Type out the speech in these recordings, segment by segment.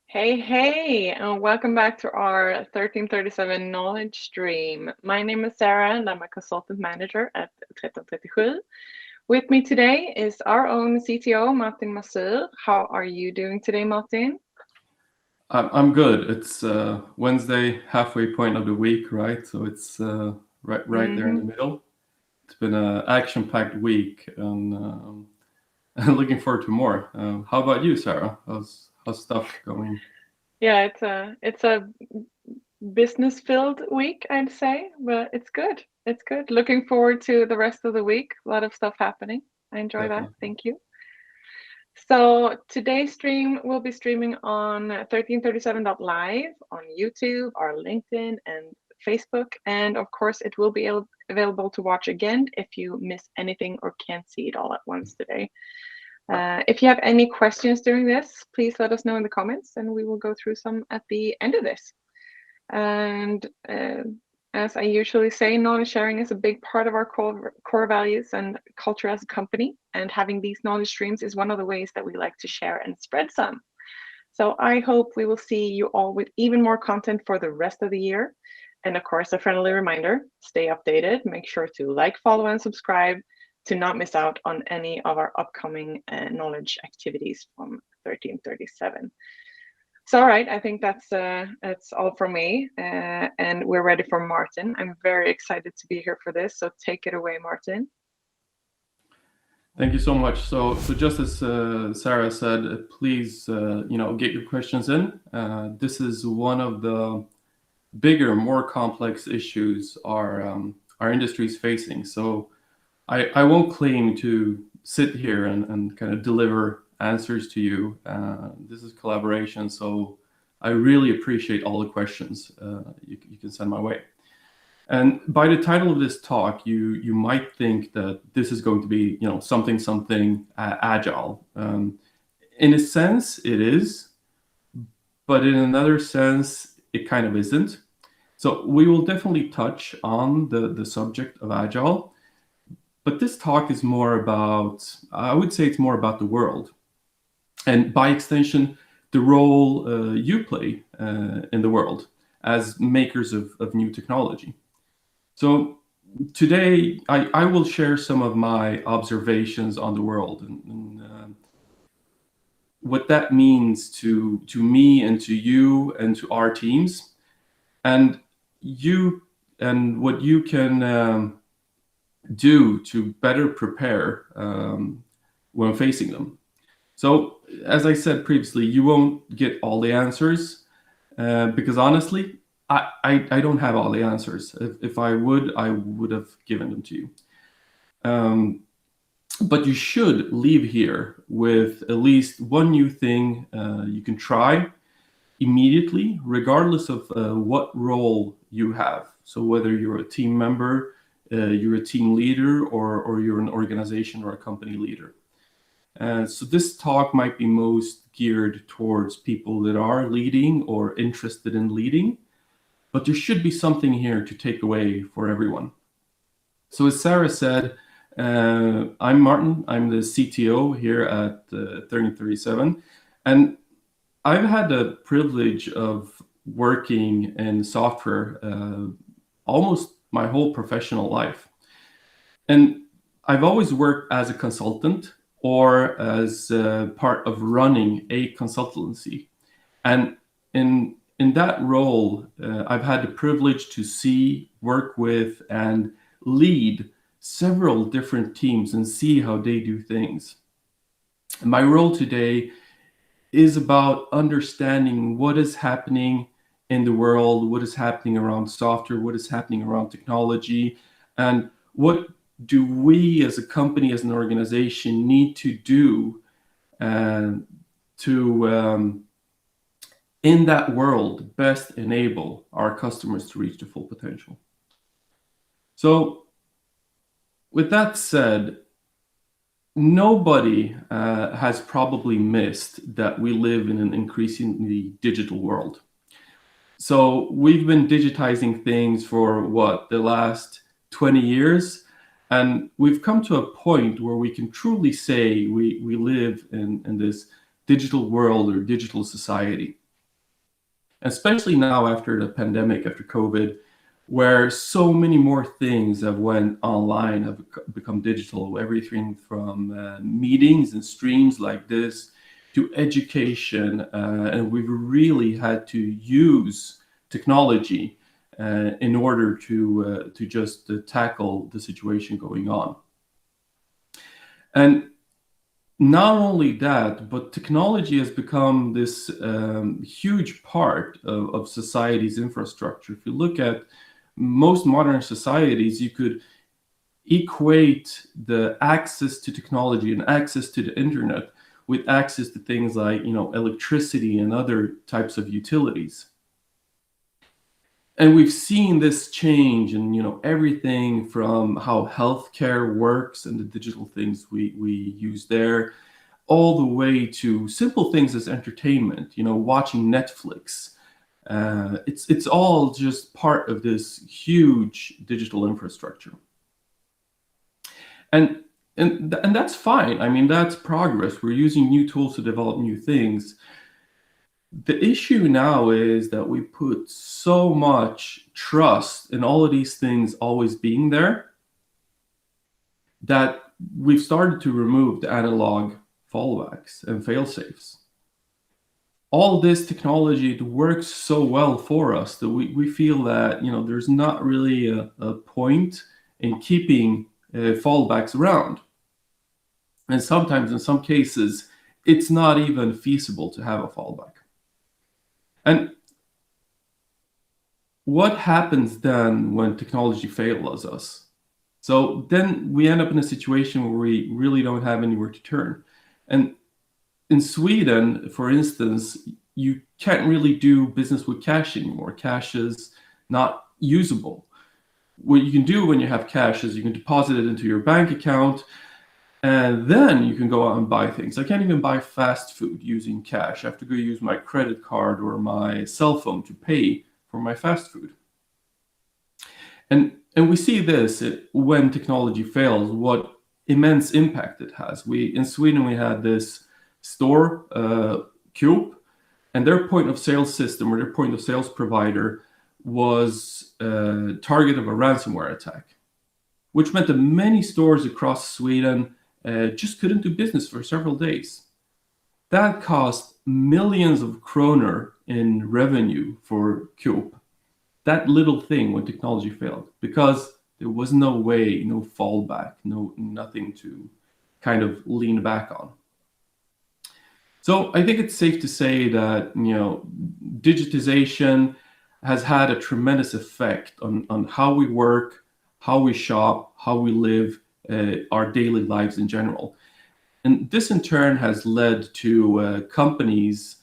Hey, and welcome back to our 1337 knowledge stream. My name is Sarah, and I'm a consultant manager at 1337. With me today is our own CTO, Martin Masur. How are you doing today, Martin? I'm good. It's Wednesday, halfway point of the week, right? So it's right there in the middle. It's been an action-packed week, and I'm looking forward to more. How about you, Sarah? How's stuff going? Yeah, it's a business-filled week, I'd say, but it's good. It's good. Looking forward to the rest of the week. A lot of stuff happening. I enjoy that. Thank you. So today's stream will be streaming on 1337.live on YouTube, our LinkedIn, and Facebook. And of course, it will be available to watch again if you miss anything or can't see it all at once today. If you have any questions during this, please let us know in the comments and we will go through some at the end of this. And as I usually say, knowledge sharing is a big part of our core values and culture as a company. And having these knowledge streams is one of the ways that we like to share and spread some. So I hope we will see you all with even more content for the rest of the year. And of course, a friendly reminder, stay updated. Make sure to like, follow, and subscribe to not miss out on any of our upcoming knowledge activities from 1337. So, all right, I think that's all from me, and we're ready for Martin. I'm very excited to be here for this. So, take it away, Martin. Thank you so much. So just as Sarah said, please, get your questions in. This is one of the bigger, more complex issues our industry is facing. So I won't claim to sit here and kind of deliver answers to you. This is collaboration, so I really appreciate all the questions you can send my way. And by the title of this talk, you might think that this is going to be something agile. In a sense, it is, but in another sense, it kind of isn't. So we will definitely touch on the subject of agile, but this talk is more about, I would say it's more about the world. And by extension, the role you play in the world as makers of new technology. So today, I will share some of my observations on the world and what that means to me and to you and to our teams, and what you can do to better prepare when facing them. So, as I said previously, you won't get all the answers because honestly, I don't have all the answers. If I would have given them to you. But you should leave here with at least one new thing you can try immediately, regardless of what role you have. So whether you're a team member, you're a team leader, or you're an organization or a company leader. So this talk might be most geared towards people that are leading or interested in leading, but there should be something here to take away for everyone. So as Sarah said, I'm Martin. I'm the CTO here at 1337, and I've had the privilege of working in software almost my whole professional life. And I've always worked as a consultant or as part of running a consultancy. And in that role, I've had the privilege to see, work with, and lead several different teams and see how they do things. And my role today is about understanding what is happening in the world, what is happening around software, what is happening around technology, and what do we as a company, as an organization, need to do to, in that world, best enable our customers to reach their full potential. So, with that said, nobody has probably missed that we live in an increasingly digital world. So we've been digitizing things for the last 20 years, and we've come to a point where we can truly say we live in this digital world or digital society. Especially now after the pandemic, after COVID, where so many more things have went online, have become digital, everything from meetings and streams like this to education, and we've really had to use technology in order to just tackle the situation going on. And not only that, but technology has become this huge part of society's infrastructure. If you look at most modern societies, you could equate the access to technology and access to the internet with access to things like, electricity and other types of utilities. And we've seen this change in, everything from how healthcare works and the digital things we use there, all the way to simple things as entertainment, watching Netflix. It's all just part of this huge digital infrastructure. And that's fine. I mean, that's progress. We're using new tools to develop new things. The issue now is that we put so much trust in all of these things always being there that we've started to remove the analog fallbacks and fail-safes. All this technology, it works so well for us that we feel that there's not really a point in keeping fallbacks around. And sometimes, in some cases, it's not even feasible to have a fallback. And what happens then when technology fails us? So then we end up in a situation where we really don't have anywhere to turn. And in Sweden, for instance, you can't really do business with cash anymore. Cash is not usable. What you can do when you have cash is you can deposit it into your bank account, and then you can go out and buy things. I can't even buy fast food using cash. I have to go use my credit card or my cell phone to pay for my fast food. And we see this when technology fails, what immense impact it has. In Sweden, we had this store, Coop, and their point of sale system or their point of sales provider was target of a ransomware attack, which meant that many stores across Sweden just couldn't do business for several days. That cost millions of kroner in revenue for Coop. That little thing when technology failed, because there was no way, no fallback, nothing to kind of lean back on. So I think it's safe to say that digitization has had a tremendous effect on how we work, how we shop, how we live, our daily lives in general. And this in turn has led to companies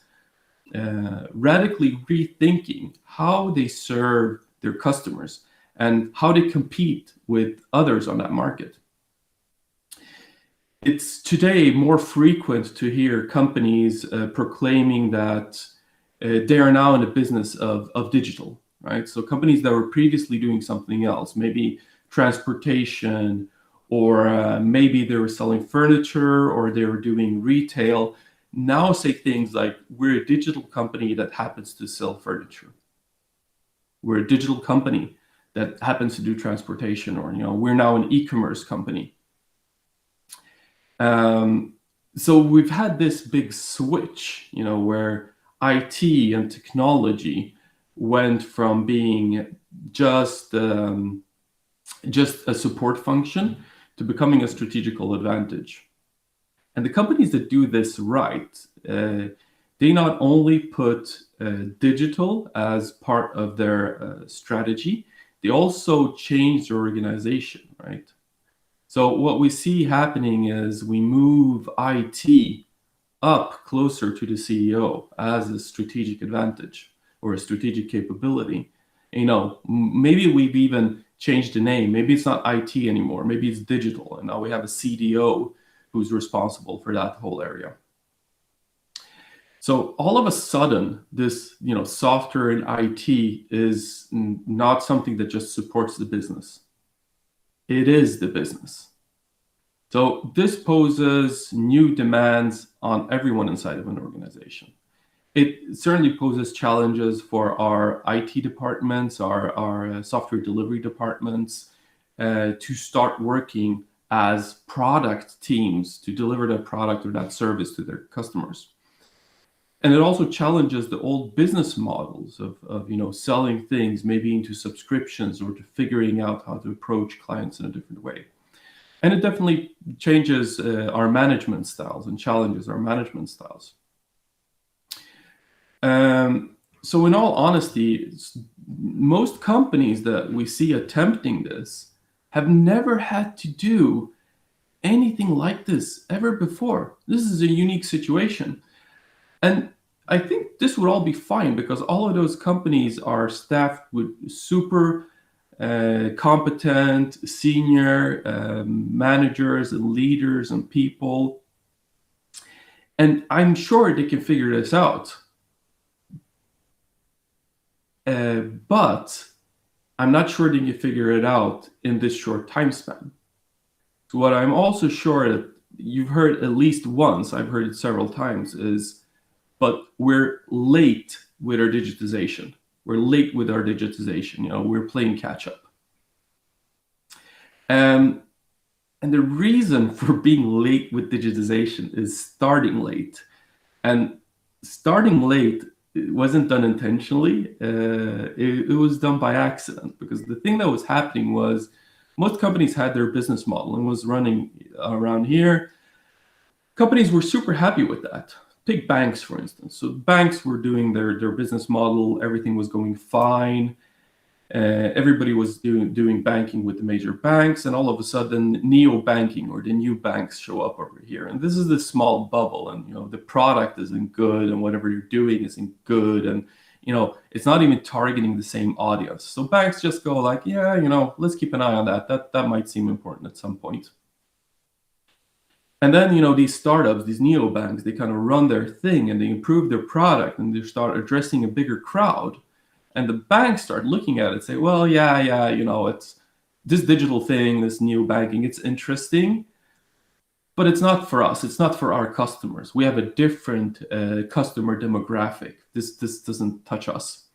radically rethinking how they serve their customers and how they compete with others on that market. It's today more frequent to hear companies proclaiming that they are now in the business of digital, right? So companies that were previously doing something else, maybe transportation, or maybe they were selling furniture, or they were doing retail, now say things like, we're a digital company that happens to sell furniture. We're a digital company that happens to do transportation, or we're now an e-commerce company. So we've had this big switch, where IT and technology went from being just a support function to becoming a strategical advantage. And the companies that do this right, they not only put digital as part of their strategy, they also change their organization, right? So what we see happening is we move IT up closer to the CEO as a strategic advantage or a strategic capability. Maybe we've even changed the name. Maybe it's not IT anymore. Maybe it's digital, and now we have a CDO who's responsible for that whole area. So all of a sudden, this software in IT is not something that just supports the business. It is the business. So this poses new demands on everyone inside of an organization. It certainly poses challenges for our IT departments, our software delivery departments, to start working as product teams to deliver that product or that service to their customers. And it also challenges the old business models of selling things maybe into subscriptions or to figuring out how to approach clients in a different way. And it definitely changes our management styles and challenges our management styles. So in all honesty, most companies that we see attempting this have never had to do anything like this ever before. This is a unique situation. And I think this would all be fine because all of those companies are staffed with super competent senior managers and leaders and people. And I'm sure they can figure this out. But I'm not sure they can figure it out in this short time span. So what I'm also sure that you've heard at least once, I've heard it several times, is but we're late with our digitization. We're playing catch up. And the reason for being late with digitization is starting late. And starting late, it wasn't done intentionally. It was done by accident, because the thing that was happening was most companies had their business model and was running around here. Companies were super happy with that. Take banks, for instance. So banks were doing their business model. Everything was going fine. Everybody was doing banking with the major banks, and all of a sudden, neo banking or the new banks show up over here. And this is this small bubble, and the product isn't good, and whatever you're doing isn't good, and it's not even targeting the same audience. So banks just go like, yeah, let's keep an eye on that. That might seem important at some point. And then, these startups, these neobanks, they kind of run their thing and they improve their product and they start addressing a bigger crowd. And the banks start looking at it and say, well, yeah, it's this digital thing, this new banking, it's interesting, but it's not for us. It's not for our customers. We have a different customer demographic. This doesn't touch us.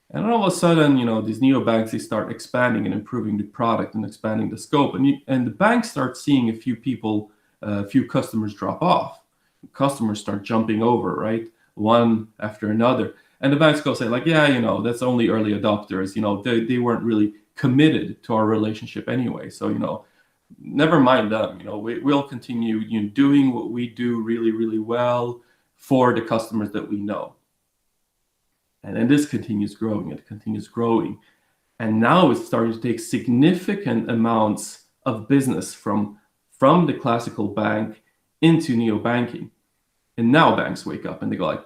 And all of a sudden, these neobanks, they start expanding and improving the product and expanding the scope. And the banks start seeing a few customers drop off. Customers start jumping over, right? One after another. And the banks go say like, yeah, that's only early adopters. They weren't really committed to our relationship anyway. So, never mind them. We'll continue doing what we do really, really well for the customers that we know. And then this continues growing. It continues growing. And now it's starting to take significant amounts of business from the classical bank into neobanking. And now banks wake up and they go like,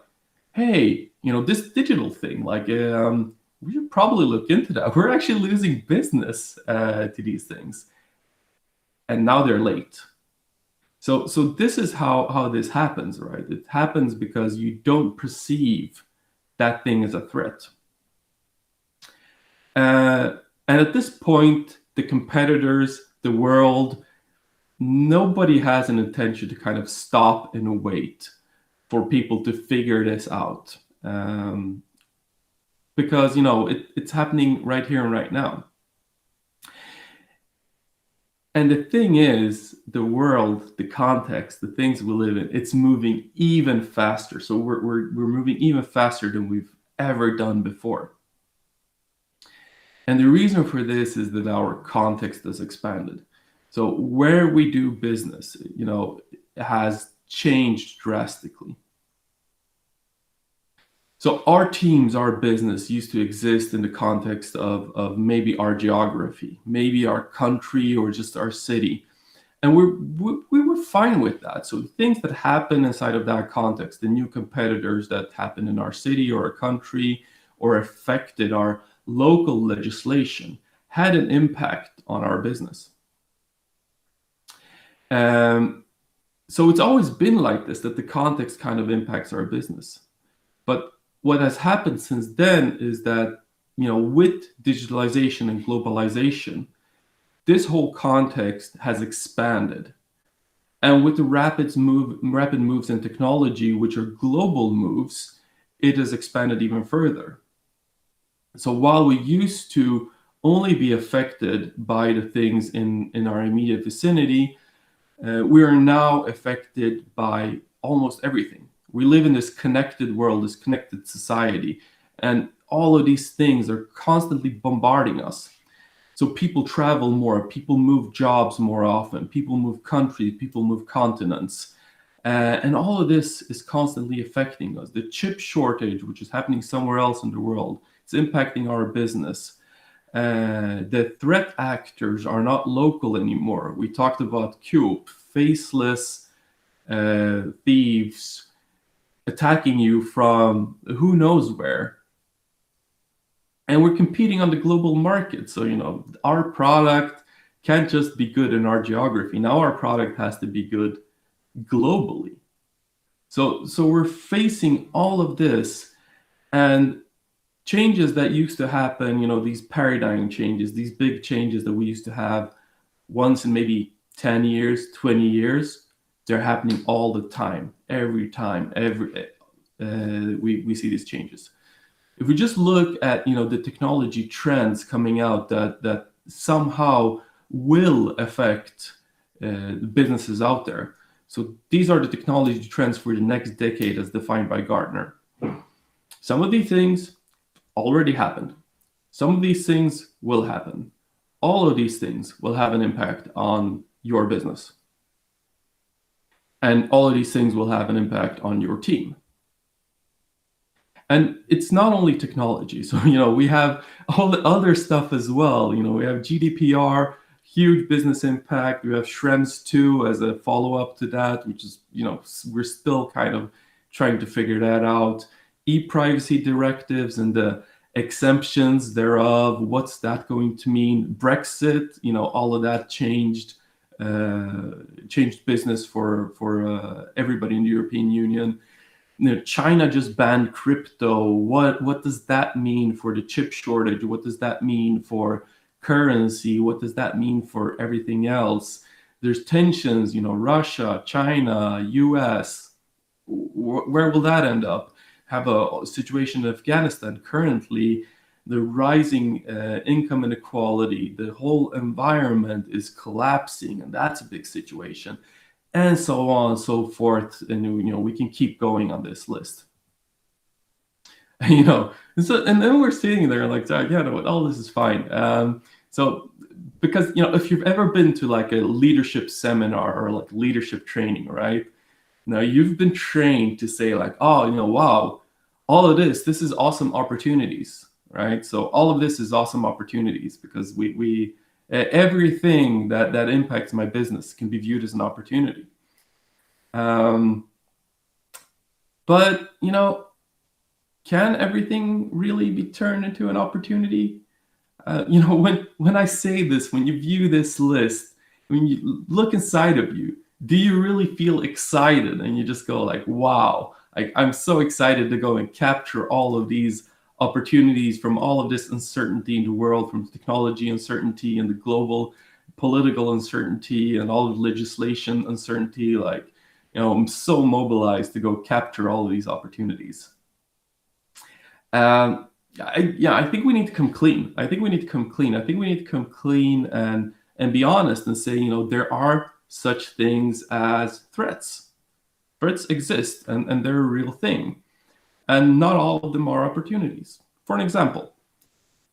hey, this digital thing, like, we should probably look into that. We're actually losing business to these things. And now they're late. So this is how this happens, right? It happens because you don't perceive that thing as a threat. And at this point, the competitors, the world, nobody has an intention to kind of stop and wait for people to figure this out. Because, it's happening right here and right now. And the thing is, the world, the context, the things we live in, it's moving even faster. So we're moving even faster than we've ever done before. And the reason for this is that our context has expanded. So where we do business, has changed drastically. So our teams, our business used to exist in the context of maybe our geography, maybe our country, or just our city. And we were fine with that. So things that happen inside of that context, the new competitors that happen in our city or our country or affected our local legislation, had an impact on our business. So it's always been like this, that the context kind of impacts our business. But what has happened since then is that, with digitalization and globalization, this whole context has expanded. And with the rapid moves in technology, which are global moves, it has expanded even further. So while we used to only be affected by the things in our immediate vicinity, we are now affected by almost everything. We live in this connected world, this connected society, and all of these things are constantly bombarding us. So people travel more, people move jobs more often, people move countries, people move continents. And all of this is constantly affecting us. The chip shortage, which is happening somewhere else in the world, it's impacting our business. The threat actors are not local anymore. We talked about CUBE, faceless thieves attacking you from who knows where. And we're competing on the global market. So, our product can't just be good in our geography. Now our product has to be good globally. So we're facing all of this, and changes that used to happen, these paradigm changes, these big changes that we used to have once in maybe 10 years, 20 years, they're happening all the time, every time, we see these changes. If we just look at the technology trends coming out that somehow will affect businesses out there. So these are the technology trends for the next decade as defined by Gartner. Some of these things already happened. Some of these things will happen. All of these things will have an impact on your business. And all of these things will have an impact on your team. And it's not only technology. So, we have all the other stuff as well. We have GDPR, huge business impact. We have Schrems 2 as a follow-up to that, which is, we're still kind of trying to figure that out. E-privacy directives and the exemptions thereof, what's that going to mean? Brexit, all of that changed business for everybody in the European Union. China just banned crypto. What does that mean for the chip shortage? What does that mean for currency? What does that mean for everything else? There's tensions, Russia, China, US. Where will that end up? Have a situation in Afghanistan currently, the rising income inequality, the whole environment is collapsing, and that's a big situation. And so on and so forth, and we can keep going on this list. And then we're sitting there like, yeah, all this is fine. So because if you've ever been to like a leadership seminar or like leadership training, right? Now you've been trained to say like, oh, wow, all of this is awesome opportunities, right? So all of this is awesome opportunities because we everything that impacts my business can be viewed as an opportunity. But can everything really be turned into an opportunity? When I say this, when you view this list, when you look inside of you, do you really feel excited? And you just go like, wow, I'm so excited to go and capture all of these opportunities from all of this uncertainty in the world, from technology uncertainty and the global political uncertainty and all of the legislation uncertainty. Like, I'm so mobilized to go capture all of these opportunities. I think we need to come clean. I think we need to come clean and be honest and say, there are such things as threats. Threats exist and they're a real thing. And not all of them are opportunities. For an example,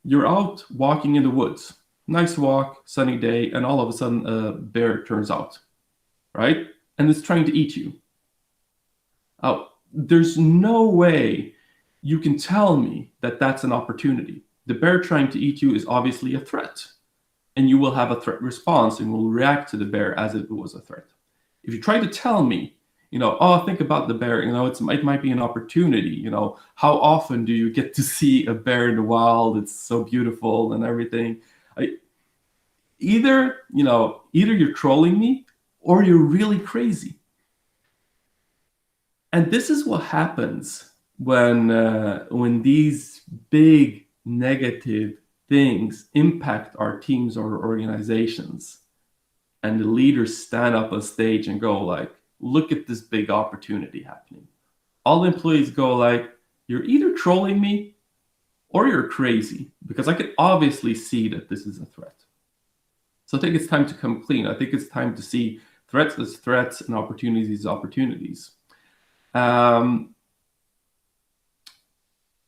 you're out walking in the woods, nice walk, sunny day, and all of a sudden a bear turns out, right? And it's trying to eat you. There's no way you can tell me that that's an opportunity. The bear trying to eat you is obviously a threat, and you will have a threat response and will react to the bear as if it was a threat. If you try to tell me, think about the bear, it might be an opportunity, how often do you get to see a bear in the wild? It's so beautiful and everything. Either you're trolling me or you're really crazy. And this is what happens when these big negative things impact our teams or organizations, and the leaders stand up on stage and go like, look at this big opportunity happening. All the employees go like, you're either trolling me or you're crazy, because I can obviously see that this is a threat. So I think it's time to come clean. I think it's time to see threats as threats and opportunities as opportunities.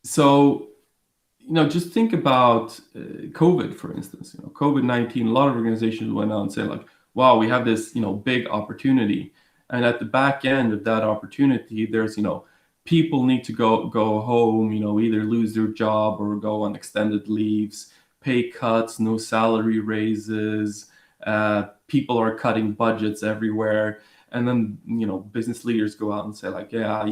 So, just think about COVID, for instance. COVID-19, a lot of organizations went out and said like, wow, we have this, big opportunity. And at the back end of that opportunity, there's, people need to go home, either lose their job or go on extended leaves, pay cuts, no salary raises, people are cutting budgets everywhere. And then, business leaders go out and say like, yeah,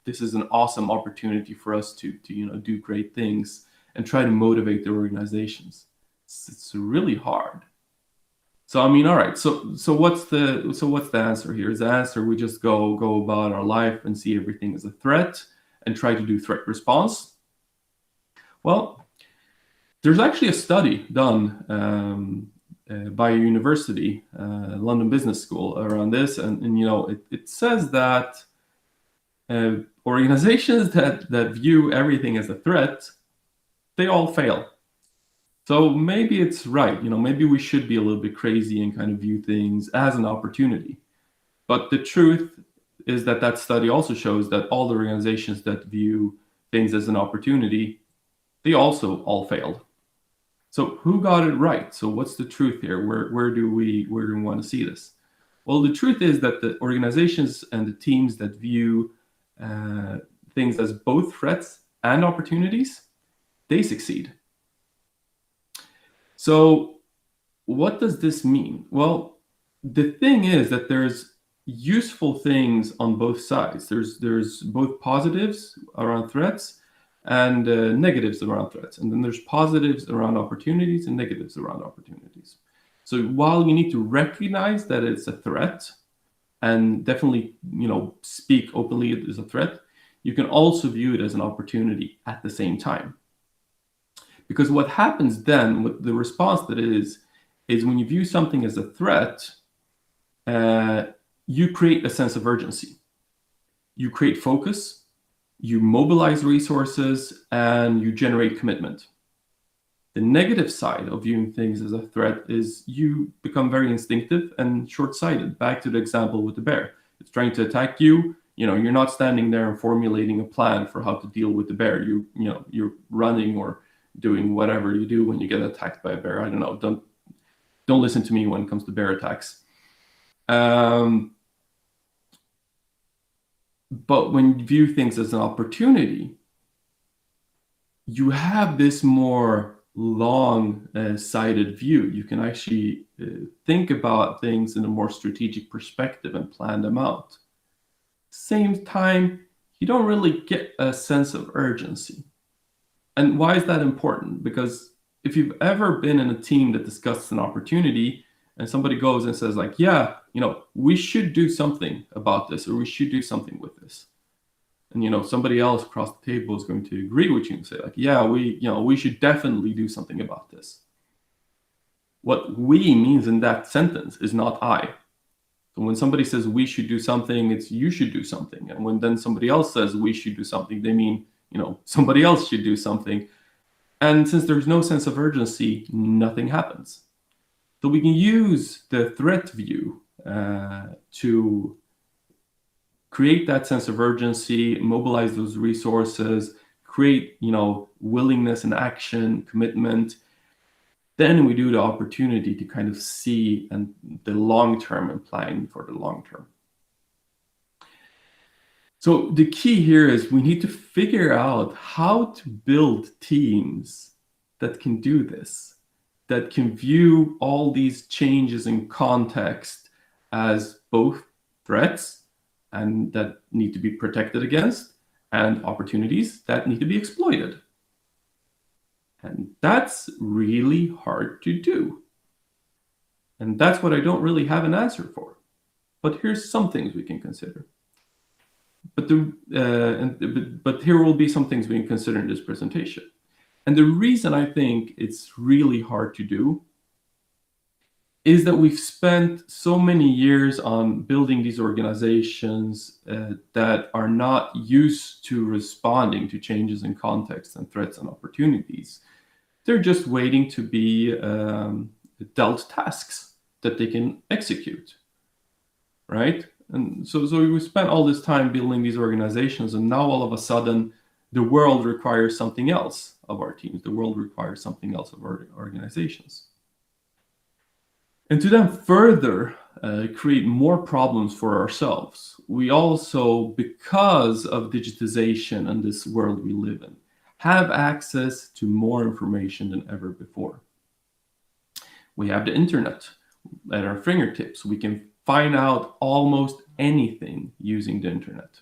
this is an awesome opportunity for us to do great things and try to motivate their organizations. It's really hard. So I mean, all right. So what's the answer here? Is the answer we just go about our life and see everything as a threat and try to do threat response? Well, there's actually a study done by a university, London Business School, around this, and it says that organizations that view everything as a threat, they all fail. So maybe it's right, maybe we should be a little bit crazy and kind of view things as an opportunity. But the truth is that study also shows that all the organizations that view things as an opportunity, they also all failed. So who got it right? So what's the truth here? Where do we want to see this? Well, the truth is that the organizations and the teams that view things as both threats and opportunities, they succeed. So what does this mean? Well, the thing is that there's useful things on both sides. There's both positives around threats and negatives around threats. And then there's positives around opportunities and negatives around opportunities. So while you need to recognize that it's a threat and definitely, speak openly as a threat, you can also view it as an opportunity at the same time. Because what happens then, with the response that is when you view something as a threat, you create a sense of urgency. You create focus, you mobilize resources, and you generate commitment. The negative side of viewing things as a threat is you become very instinctive and short-sighted. Back to the example with the bear. It's trying to attack you. You're not standing there and formulating a plan for how to deal with the bear. You're running or doing whatever you do when you get attacked by a bear. I don't know. Don't listen to me when it comes to bear attacks. But when you view things as an opportunity, you have this more long-sighted view. You can actually think about things in a more strategic perspective and plan them out. Same time, you don't really get a sense of urgency. And why is that important? Because if you've ever been in a team that discusses an opportunity and somebody goes and says like, yeah, we should do something about this, or we should do something with this. And, somebody else across the table is going to agree with you and say like, yeah, we should definitely do something about this. What we means in that sentence is not I. So when somebody says we should do something, it's you should do something. And when then somebody else says we should do something, they mean, somebody else should do something. And since there's no sense of urgency, nothing happens. So we can use the threat view to create that sense of urgency, mobilize those resources, create, willingness and action, commitment. Then we do the opportunity to kind of see and the long term and plan for the long term. So the key here is we need to figure out how to build teams that can do this, that can view all these changes in context as both threats and that need to be protected against, and opportunities that need to be exploited. And that's really hard to do. And that's what I don't really have an answer for. But here's some things we can consider. But here will be some things we can consider in this presentation. And the reason I think it's really hard to do is that we've spent so many years on building these organizations that are not used to responding to changes in context and threats and opportunities. They're just waiting to be dealt tasks that they can execute, right? And so we spent all this time building these organizations, and now all of a sudden, the world requires something else of our teams. The world requires something else of our organizations. And to then further create more problems for ourselves, we also, because of digitization and this world we live in, have access to more information than ever before. We have the internet at our fingertips. We can find out almost anything using the internet.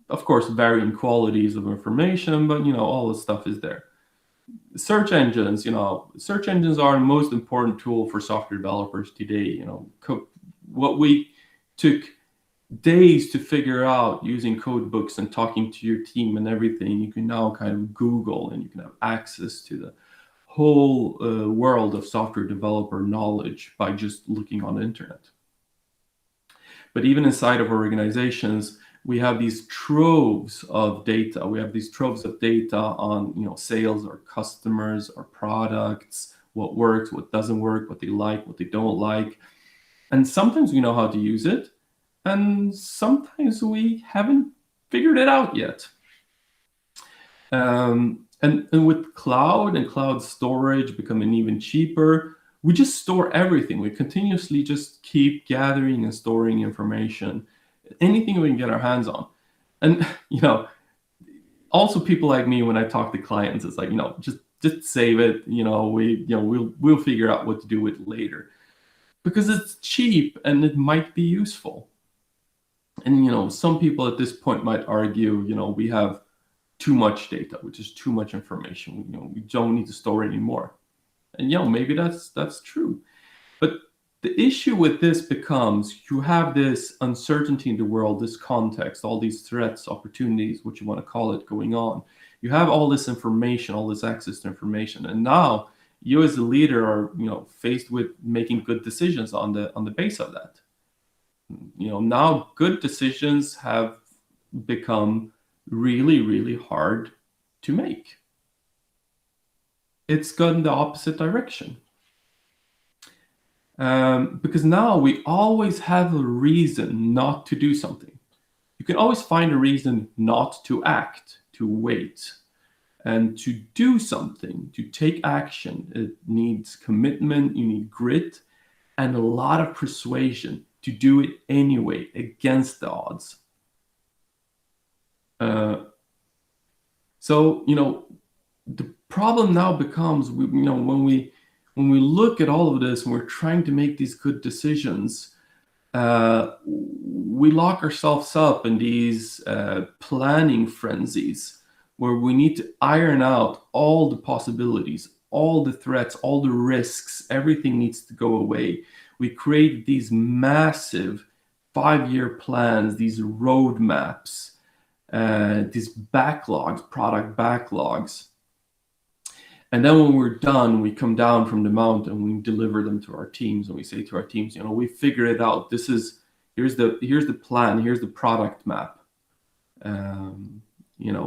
Of course, varying qualities of information, but all this stuff is there. Search engines, search engines are the most important tool for software developers today. What we took days to figure out using code books and talking to your team and everything, you can now kind of Google, and you can have access to the whole world of software developer knowledge by just looking on the internet. But even inside of organizations, We have these troves of data. We have these troves of data on, sales, our customers, our products, what works, what doesn't work, what they like, what they don't like. And sometimes we know how to use it, and sometimes we haven't figured it out yet. And with cloud and cloud storage becoming even cheaper, we just store everything. We continuously just keep gathering and storing information, anything we can get our hands on. And also people like me, when I talk to clients, it's like, just save it. We'll figure out what to do with it later, because it's cheap and it might be useful. And some people at this point might argue, we have too much data, which is too much information. We don't need to store anymore. And maybe that's true. But the issue with this becomes, you have this uncertainty in the world, this context, all these threats, opportunities, what you want to call it, going on. You have all this information, all this access to information, and now you as a leader are faced with making good decisions on the base of that. Now good decisions have become really, really hard to make. It's gone the opposite direction. Because now we always have a reason not to do something. You can always find a reason not to act, to wait, and to do something, to take action. It needs commitment, you need grit, and a lot of persuasion to do it anyway, against the odds. So the problem now becomes, when we look at all of this and we're trying to make these good decisions, we lock ourselves up in these planning frenzies where we need to iron out all the possibilities, all the threats, all the risks. Everything needs to go away. We create these massive 5-year plans, these roadmaps, these backlogs, product backlogs. And then when we're done, we come down from the mountain, we deliver them to our teams, and we say to our teams, we figured it out. Here's the plan, here's the product map.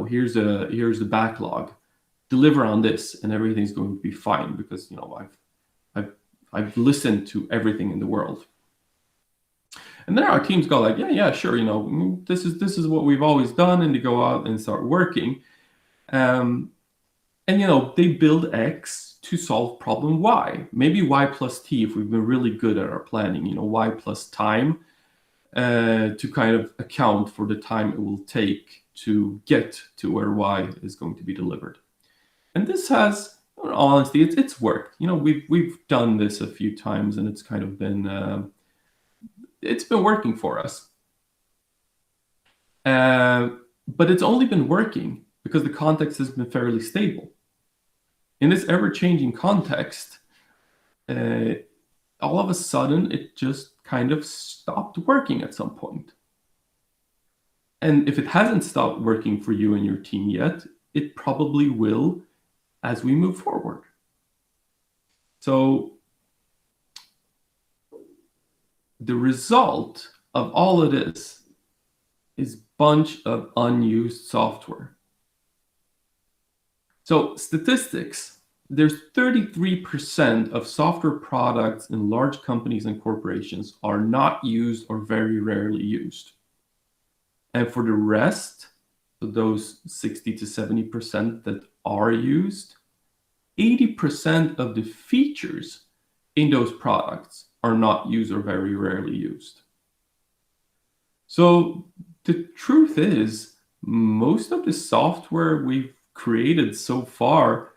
Here's the backlog. Deliver on this, and everything's going to be fine, because I've listened to everything in the world. And then our teams go like, yeah, sure, this is what we've always done, and they go out and start working. And they build X to solve problem Y. Maybe Y plus T if we've been really good at our planning. Y plus time to kind of account for the time it will take to get to where Y is going to be delivered. And this has, in all honesty, it's worked. We've done this a few times, and it's kind of been it's been working for us. But it's only been working because the context has been fairly stable. In this ever-changing context, all of a sudden, it just kind of stopped working at some point. And if it hasn't stopped working for you and your team yet, it probably will as we move forward. So the result of all of this is a bunch of unused software. So statistics, there's 33% of software products in large companies and corporations are not used or very rarely used. And for the rest, so those 60 to 70% that are used, 80% of the features in those products are not used or very rarely used. So the truth is, most of the software we've created so far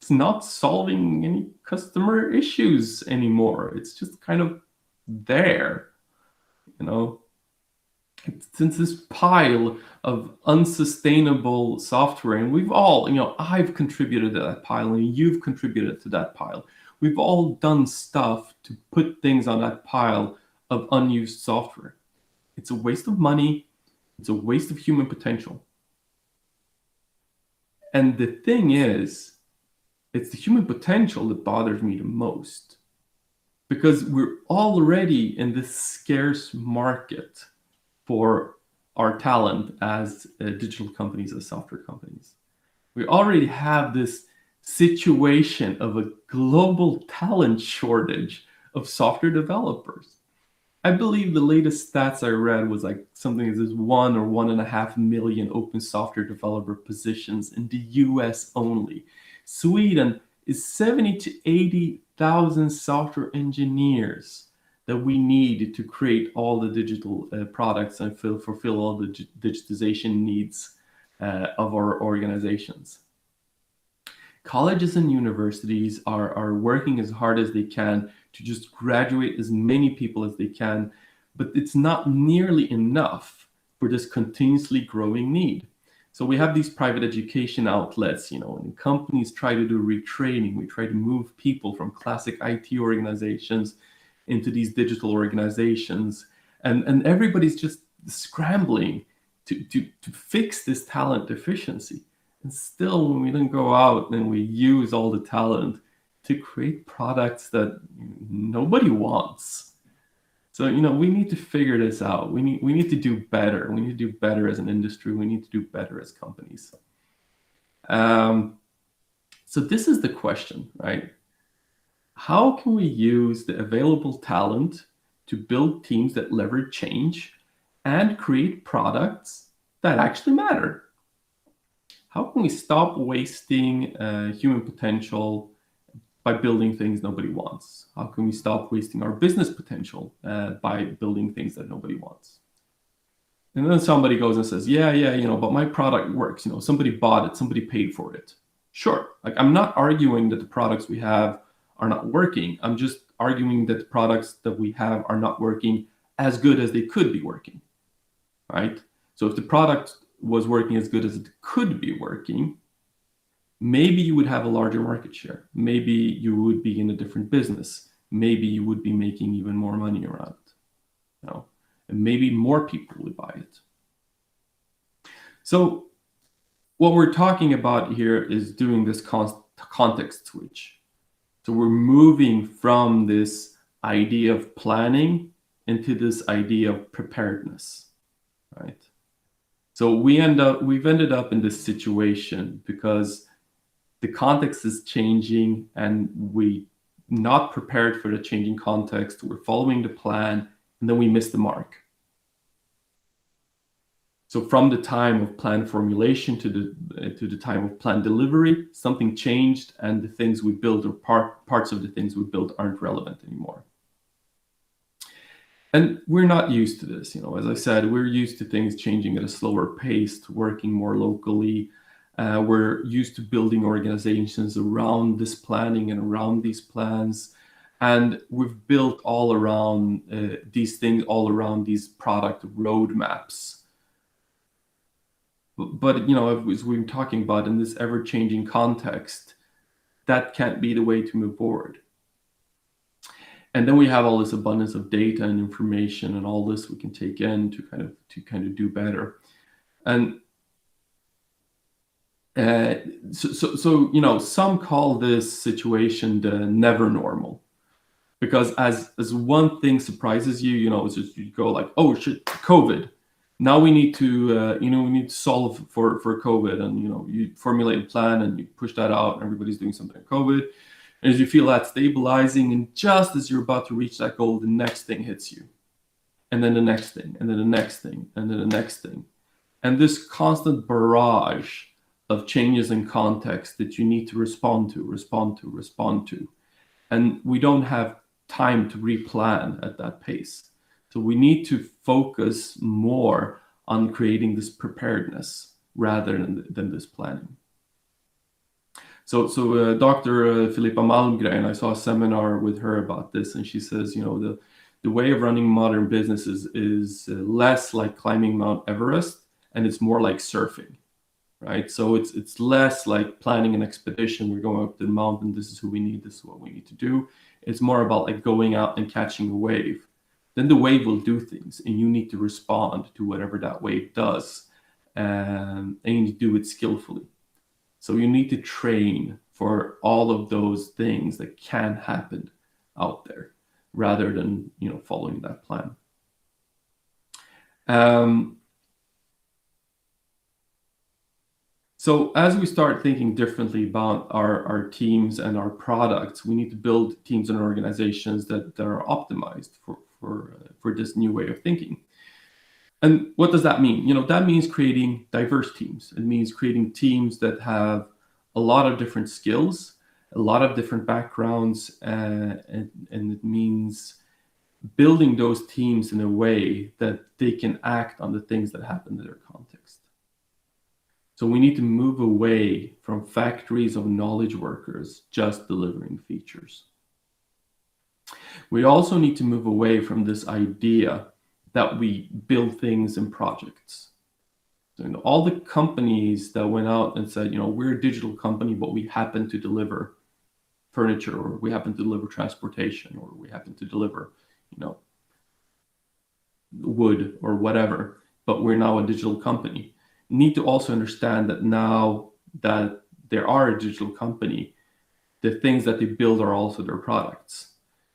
is not solving any customer issues anymore. It's just kind of there, It's this pile of unsustainable software, and we've all, I've contributed to that pile, and you've contributed to that pile. We've all done stuff to put things on that pile of unused software. It's a waste of money. It's a waste of human potential. And the thing is, it's the human potential that bothers me the most, because we're already in this scarce market for our talent as digital companies, as software companies. We already have this situation of a global talent shortage of software developers. I believe the latest stats I read was like something as 1 or 1.5 million open software developer positions in the US only. Sweden is 70 to 80,000 software engineers that we need to create all the digital products and fulfill all the digitization needs of our organizations. Colleges and universities are working as hard as they can to just graduate as many people as they can, but it's not nearly enough for this continuously growing need. So we have these private education outlets, and companies try to do retraining. We try to move people from classic IT organizations into these digital organizations, and everybody's just scrambling to fix this talent deficiency. And still, when we then go out and we use all the talent to create products that nobody wants. So, we need to figure this out. We need to do better. We need to do better as an industry. We need to do better as companies. So this is the question, right? How can we use the available talent to build teams that leverage change and create products that actually matter? How can we stop wasting human potential by building things nobody wants? How can we stop wasting our business potential by building things that nobody wants? And then somebody goes and says, yeah, but my product works. Somebody bought it, somebody paid for it. Sure, like I'm not arguing that the products we have are not working. I'm just arguing that the products that we have are not working as good as they could be working, right? So if the product was working as good as it could be working, maybe you would have a larger market share. Maybe you would be in a different business. Maybe you would be making even more money around it. And maybe more people would buy it. So what we're talking about here is doing this context switch. So we're moving from this idea of planning into this idea of preparedness, right? So we've ended up in this situation because the context is changing and we not prepared for the changing context. We're following the plan and then we miss the mark. So from the time of plan formulation to the time of plan delivery, something changed and the things we build or parts of the things we build aren't relevant anymore. And we're not used to this. As I said, we're used to things changing at a slower pace, to working more locally. We're used to building organizations around this planning and around these plans. And we've built all around these things, all around these product roadmaps. But, as we've been talking about in this ever-changing context, that can't be the way to move forward. And then we have all this abundance of data and information and all this we can take in to kind of do better. And so some call this situation the never normal, because as one thing surprises you, it's just you go like, oh shit, COVID. Now we need to solve for COVID, and you formulate a plan and you push that out, and everybody's doing something on COVID. And as you feel that stabilizing, and just as you're about to reach that goal, the next thing hits you, and then the next thing, and then the next thing, and then the next thing, and this constant barrage of changes in context that you need to respond to, and we don't have time to replan at that pace. So we need to focus more on creating this preparedness rather than this planning. So Dr. Filippa Malmgren, I saw a seminar with her about this, and she says, the way of running modern businesses is less like climbing Mount Everest, and it's more like surfing, right? So it's less like planning an expedition. We're going up the mountain. This is who we need. This is what we need to do. It's more about like going out and catching a wave. Then the wave will do things, and you need to respond to whatever that wave does, and you need to do it skillfully. So you need to train for all of those things that can happen out there, rather than following that plan. So as we start thinking differently about our teams and our products, we need to build teams and organizations that are optimized for this new way of thinking. And what does that mean? That means creating diverse teams. It means creating teams that have a lot of different skills, a lot of different backgrounds, and it means building those teams in a way that they can act on the things that happen in their context. So we need to move away from factories of knowledge workers just delivering features. We also need to move away from this idea that we build things in projects. So, all the companies that went out and said, we're a digital company, but we happen to deliver furniture, or we happen to deliver transportation, or we happen to deliver, wood or whatever, but we're now a digital company. Need to also understand that now that they are a digital company, the things that they build are also their products.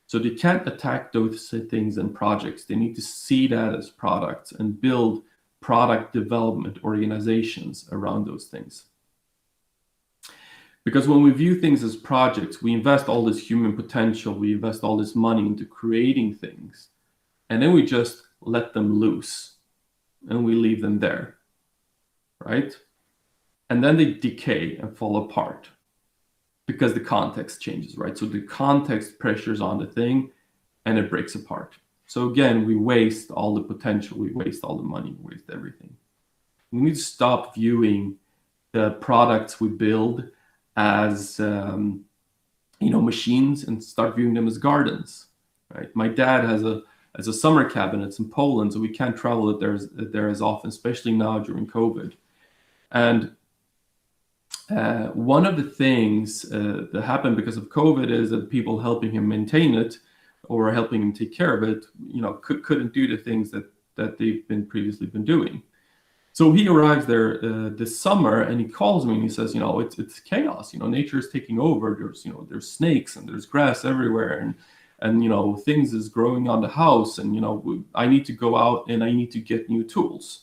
So they can't attack those things in projects. They need to see that as products and build product development organizations around those things. Because when we view things as projects, we invest all this human potential, we invest all this money into creating things, and then we just let them loose and we leave them there, right? And then they decay and fall apart because the context changes, right? So the context pressures on the thing and it breaks apart. So again, we waste all the potential, we waste all the money, we waste everything. We need to stop viewing the products we build as machines and start viewing them as gardens, right? My dad has a summer cabin. It's in Poland, so we can't travel there as often, especially now during COVID. And one of the things that happened because of COVID is that people helping him maintain it or helping him take care of it, couldn't do the things that they've previously been doing. So he arrives there this summer, and he calls me and he says, it's chaos. Nature is taking over. There's snakes and there's grass everywhere, and things is growing on the house, and I need to go out and I need to get new tools.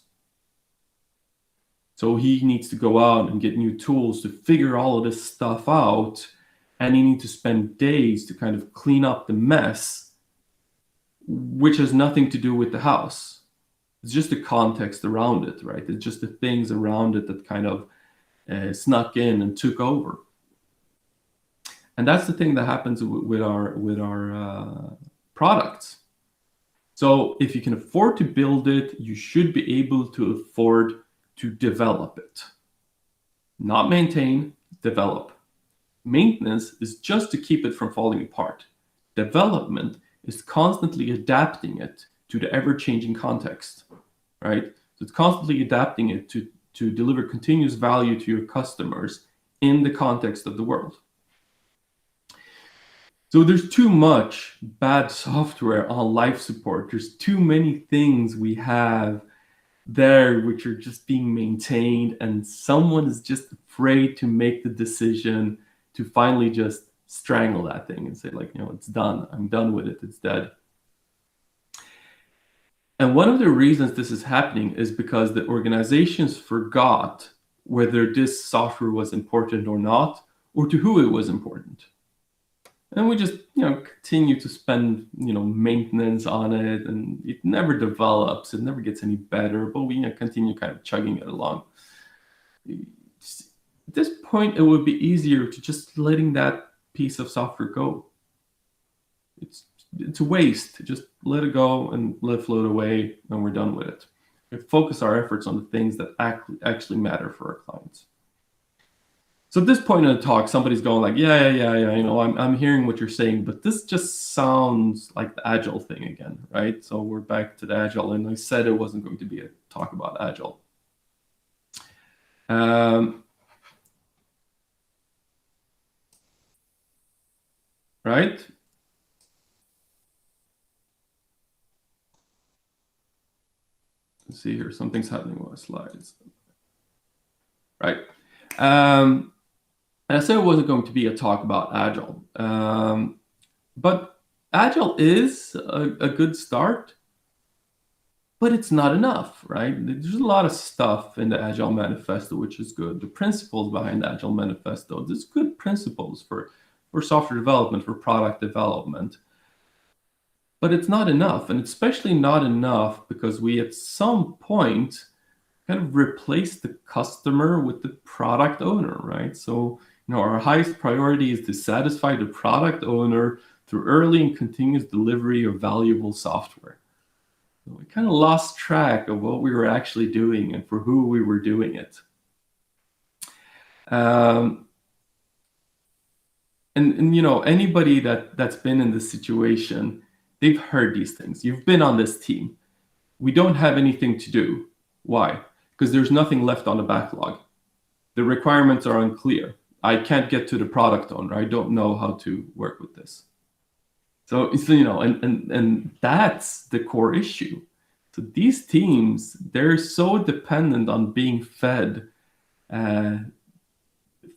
So he needs to go out and get new tools to figure all of this stuff out, and he needs to spend days to kind of clean up the mess, which has nothing to do with the house. It's just the context around it, right? It's just the things around it that kind of snuck in and took over. And that's the thing that happens with our products. So if you can afford to build it, you should be able to afford to develop it. Not maintain, develop. Maintenance is just to keep it from falling apart. Development is constantly adapting it to the ever-changing context, right? So it's constantly adapting it to deliver continuous value to your customers in the context of the world. So there's too much bad software on life support. There's too many things we have there which are just being maintained, and someone is just afraid to make the decision to finally just strangle that thing and say, it's done. I'm done with it. It's dead. And one of the reasons this is happening is because the organizations forgot whether this software was important or not, or to who it was important. And we just, continue to spend, maintenance on it, and it never develops. It never gets any better, but we continue kind of chugging it along. At this point, it would be easier to just letting that piece of software go. It's a waste. Just let it go and let it float away, and we're done with it. We focus our efforts on the things that actually matter for our clients. So at this point in the talk, somebody's going yeah, I'm hearing what you're saying, but this just sounds like the Agile thing again, right? So we're back to the Agile, and I said it wasn't going to be a talk about Agile. Right? Let's see here, something's happening with my slides. Right. And I said it wasn't going to be a talk about Agile, but Agile is a good start. but it's not enough, right? There's a lot of stuff in the Agile Manifesto, which is good. The principles behind the Agile Manifesto, there's good principles for software development, for product development. But it's not enough, and especially not enough because we at some point kind of replace the customer with the product owner, right? So, our highest priority is to satisfy the product owner through early and continuous delivery of valuable software. We kind of lost track of what we were actually doing and for who we were doing it. And anybody that's been in this situation, they've heard these things. You've been on this team. We don't have anything to do. Why? Because there's nothing left on the backlog. The requirements are unclear. I can't get to the product owner. I don't know how to work with this. So and that's the core issue. So these teams, they're so dependent on being fed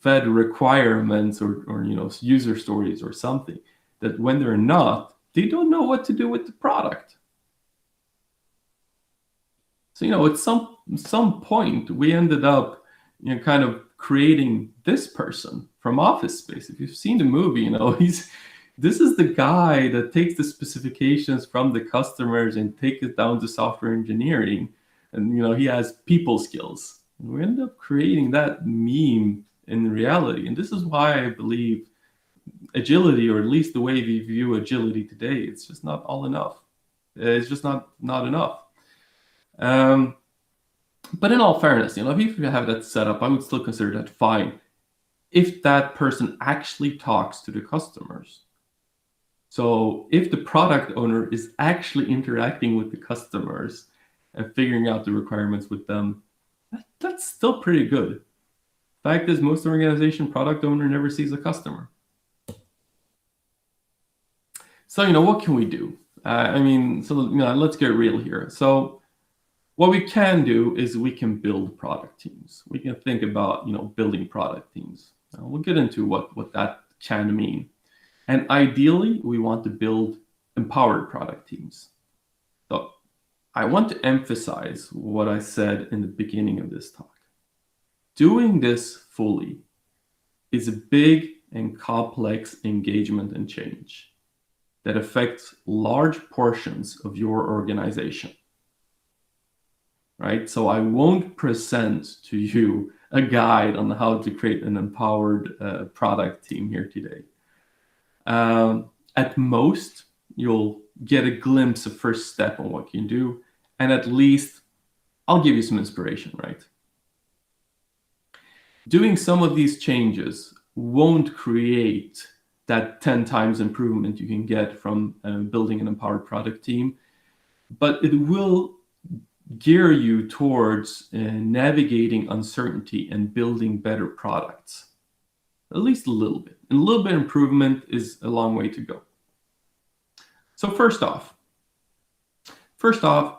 requirements or user stories or something, that when they're not, they don't know what to do with the product. So at some point we ended up kind of creating this person from Office Space. If you've seen the movie, this is the guy that takes the specifications from the customers and takes it down to software engineering, and he has people skills. And we ended up creating that meme in reality, and this is why I believe agility, or at least the way we view agility today, it's just not all enough. It's just not enough. But in all fairness, if you have that set up, I would still consider that fine if that person actually talks to the customers. So if the product owner is actually interacting with the customers and figuring out the requirements with them, that's still pretty good. Fact is, most organization product owner never sees a customer. So what can we do? Let's get real here. So what we can do is we can build product teams. We can think about building product teams. We'll get into what that can mean. And ideally, we want to build empowered product teams. So I want to emphasize what I said in the beginning of this talk. Doing this fully is a big and complex engagement and change that affects large portions of your organization. Right? So I won't present to you a guide on how to create an empowered product team here today. At most, you'll get a glimpse of first step on what you can do, and at least I'll give you some inspiration, right? Doing some of these changes won't create that 10 times improvement you can get from building an empowered product team, but it will gear you towards navigating uncertainty and building better products. At least a little bit. And a little bit of improvement is a long way to go. So first off,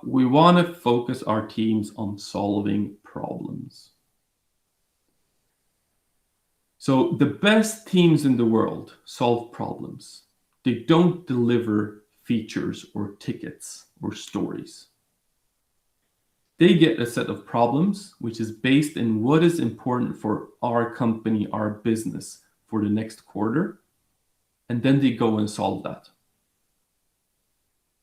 we want to focus our teams on solving problems. So the best teams in the world solve problems. They don't deliver features or tickets or stories. They get a set of problems, which is based in what is important for our company, our business for the next quarter, and then they go and solve that.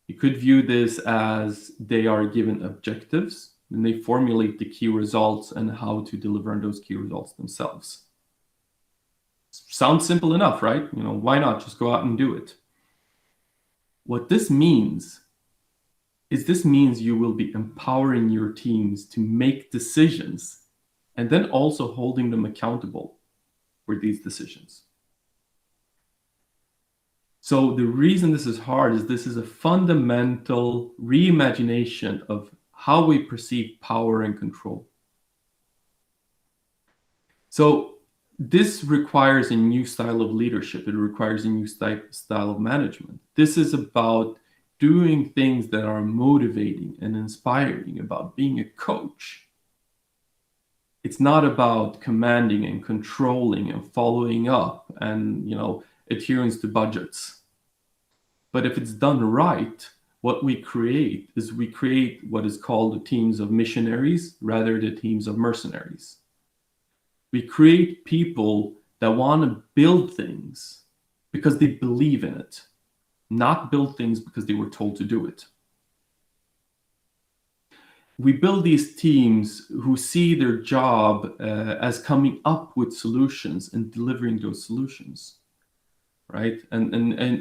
You could view this as they are given objectives, and they formulate the key results and how to deliver on those key results themselves. Sounds simple enough, right? Why not just go out and do it? What this means you will be empowering your teams to make decisions and then also holding them accountable for these decisions. So the reason this is hard is this is a fundamental reimagination of how we perceive power and control. So this requires a new style of leadership. It requires a new style of management. This is about doing things that are motivating and inspiring, about being a coach. It's not about commanding and controlling and following up and adherence to budgets. But if it's done right, what we create is we create what is called the teams of missionaries rather than teams of mercenaries. We create people that want to build things because they believe in it, not build things because they were told to do it. We build these teams who see their job as coming up with solutions and delivering those solutions, right? And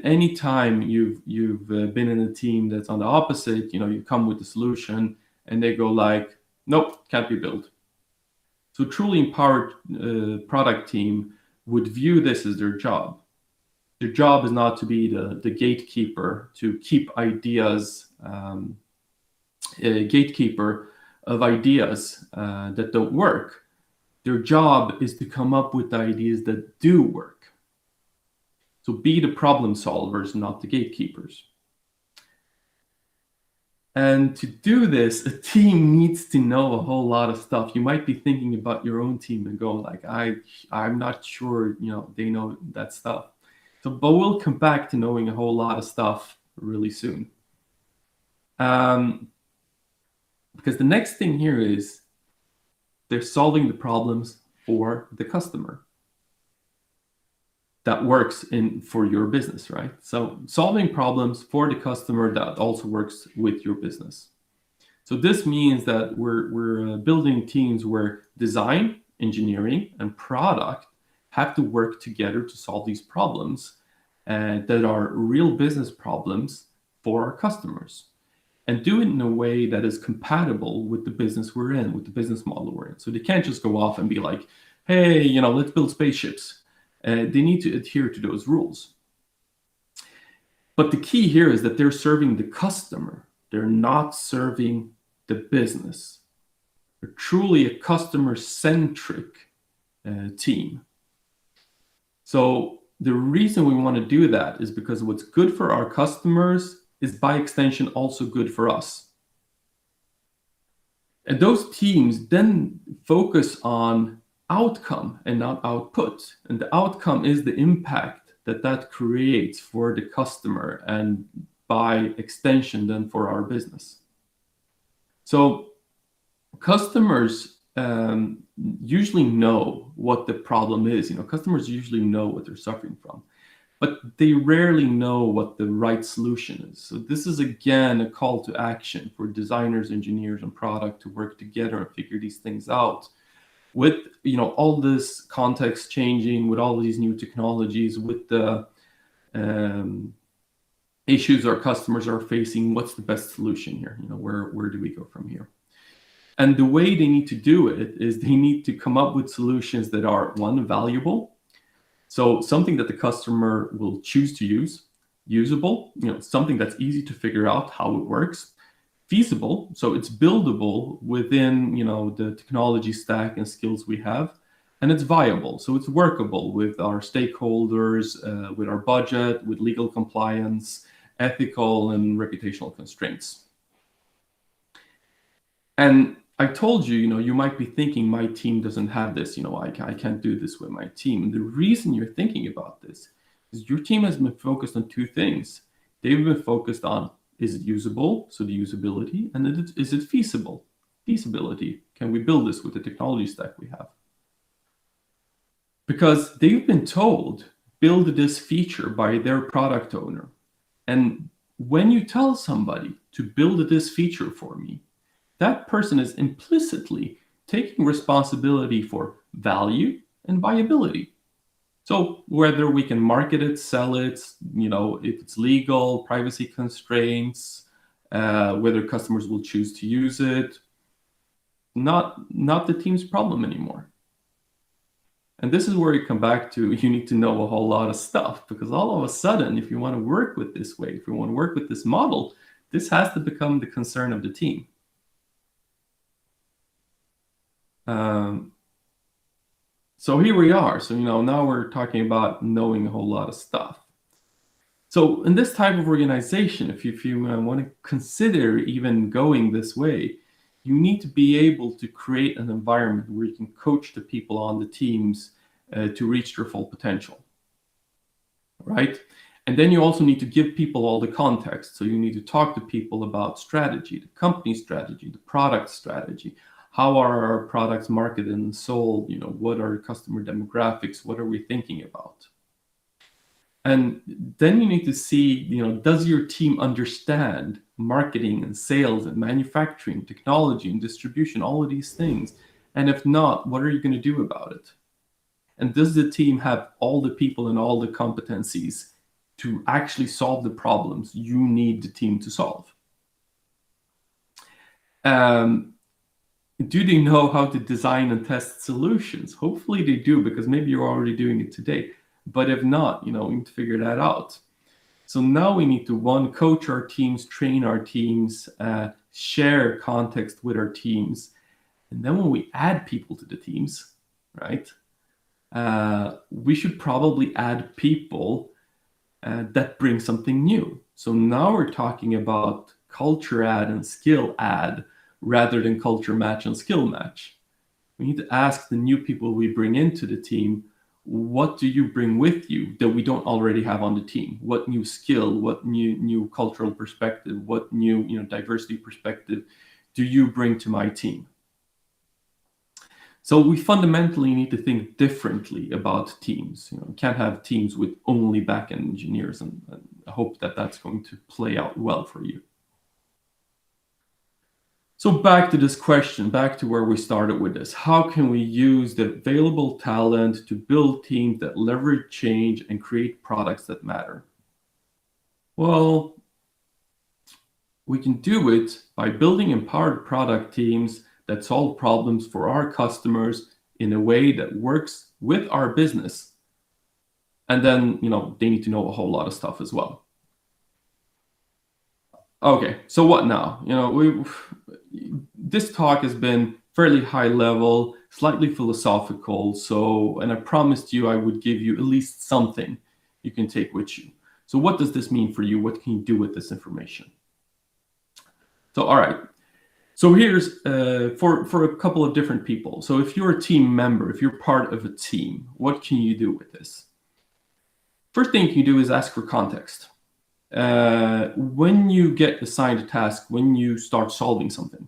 any time you've been in a team that's on the opposite, you come with the solution and they go like, nope, can't be built. So truly empowered product team would view this as their job. Their job is not to be the gatekeeper, to keep ideas, gatekeeper of ideas that don't work. Their job is to come up with ideas that do work. So be the problem solvers, not the gatekeepers. And to do this, a team needs to know a whole lot of stuff. You might be thinking about your own team and go like, I'm not sure, they know that stuff. So, but we'll come back to knowing a whole lot of stuff really soon. Because the next thing here is they're solving the problems for the customer. That works for your business, right? So solving problems for the customer that also works with your business. So this means that we're building teams where design, engineering, and product have to work together to solve these problems that are real business problems for our customers, and do it in a way that is compatible with the business we're in, with the business model we're in. So they can't just go off and be like, hey, let's build spaceships. They need to adhere to those rules. But the key here is that they're serving the customer. They're not serving the business. They're truly a customer-centric team. So the reason we want to do that is because what's good for our customers is by extension also good for us. And those teams then focus on outcome and not output. And the outcome is the impact that creates for the customer and by extension then for our business. So customers usually know what the problem is. Customers usually know what they're suffering from, but they rarely know what the right solution is. So this is again a call to action for designers, engineers, and product to work together and figure these things out. With all this context changing, with all of these new technologies, with the issues our customers are facing, what's the best solution here? Where do we go from here? And the way they need to do it is they need to come up with solutions that are, one, valuable. So something that the customer will choose to use, usable, something that's easy to figure out how it works, feasible, so it's buildable within the technology stack and skills we have, and it's viable, so it's workable with our stakeholders, with our budget, with legal compliance, ethical and reputational constraints. And I told you, you might be thinking my team doesn't have this, I can't do this with my team. And the reason you're thinking about this is your team has been focused on two things. They've been focused on, is it usable? So the usability. And is it feasible? Feasibility. Can we build this with the technology stack we have? Because they've been told, build this feature by their product owner. And when you tell somebody to build this feature for me, that person is implicitly taking responsibility for value and viability. So whether we can market it, sell it, if it's legal, privacy constraints, whether customers will choose to use it, not the team's problem anymore. And this is where you come back to, you need to know a whole lot of stuff, because all of a sudden, if you want to work with this way, if you want to work with this model, this has to become the concern of the team. So here we are. So, now we're talking about knowing a whole lot of stuff. So in this type of organization, if you want to consider even going this way, you need to be able to create an environment where you can coach the people on the teams to reach their full potential, right? And then you also need to give people all the context. So you need to talk to people about strategy, the company strategy, the product strategy. How are our products marketed and sold? What are customer demographics? What are we thinking about? And then you need to see, does your team understand marketing and sales and manufacturing, technology and distribution, all of these things? And if not, what are you going to do about it? And does the team have all the people and all the competencies to actually solve the problems you need the team to solve? Do they know how to design and test solutions? Hopefully they do, because maybe you're already doing it today. But if not, we need to figure that out. So now we need to, one, coach our teams, train our teams, share context with our teams. And then when we add people to the teams, right, we should probably add people that bring something new. So now we're talking about culture add and skill add rather than culture match and skill match. We need to ask the new people we bring into the team, what do you bring with you that we don't already have on the team? What new skill, what new cultural perspective, what new diversity perspective do you bring to my team? So we fundamentally need to think differently about teams. We can't have teams with only back-end engineers, and I hope that that's going to play out well for you. So back to this question, back to where we started with this. How can we use the available talent to build teams that leverage change and create products that matter? Well, we can do it by building empowered product teams that solve problems for our customers in a way that works with our business. And then, they need to know a whole lot of stuff as well. Okay, so what now? This talk has been fairly high level, slightly philosophical. And I promised you I would give you at least something you can take with you. So what does this mean for you? What can you do with this information? So, all right. So here's for a couple of different people. So if you're a team member, if you're part of a team, what can you do with this? First thing you can do is ask for context. When you get assigned a task, when you start solving something,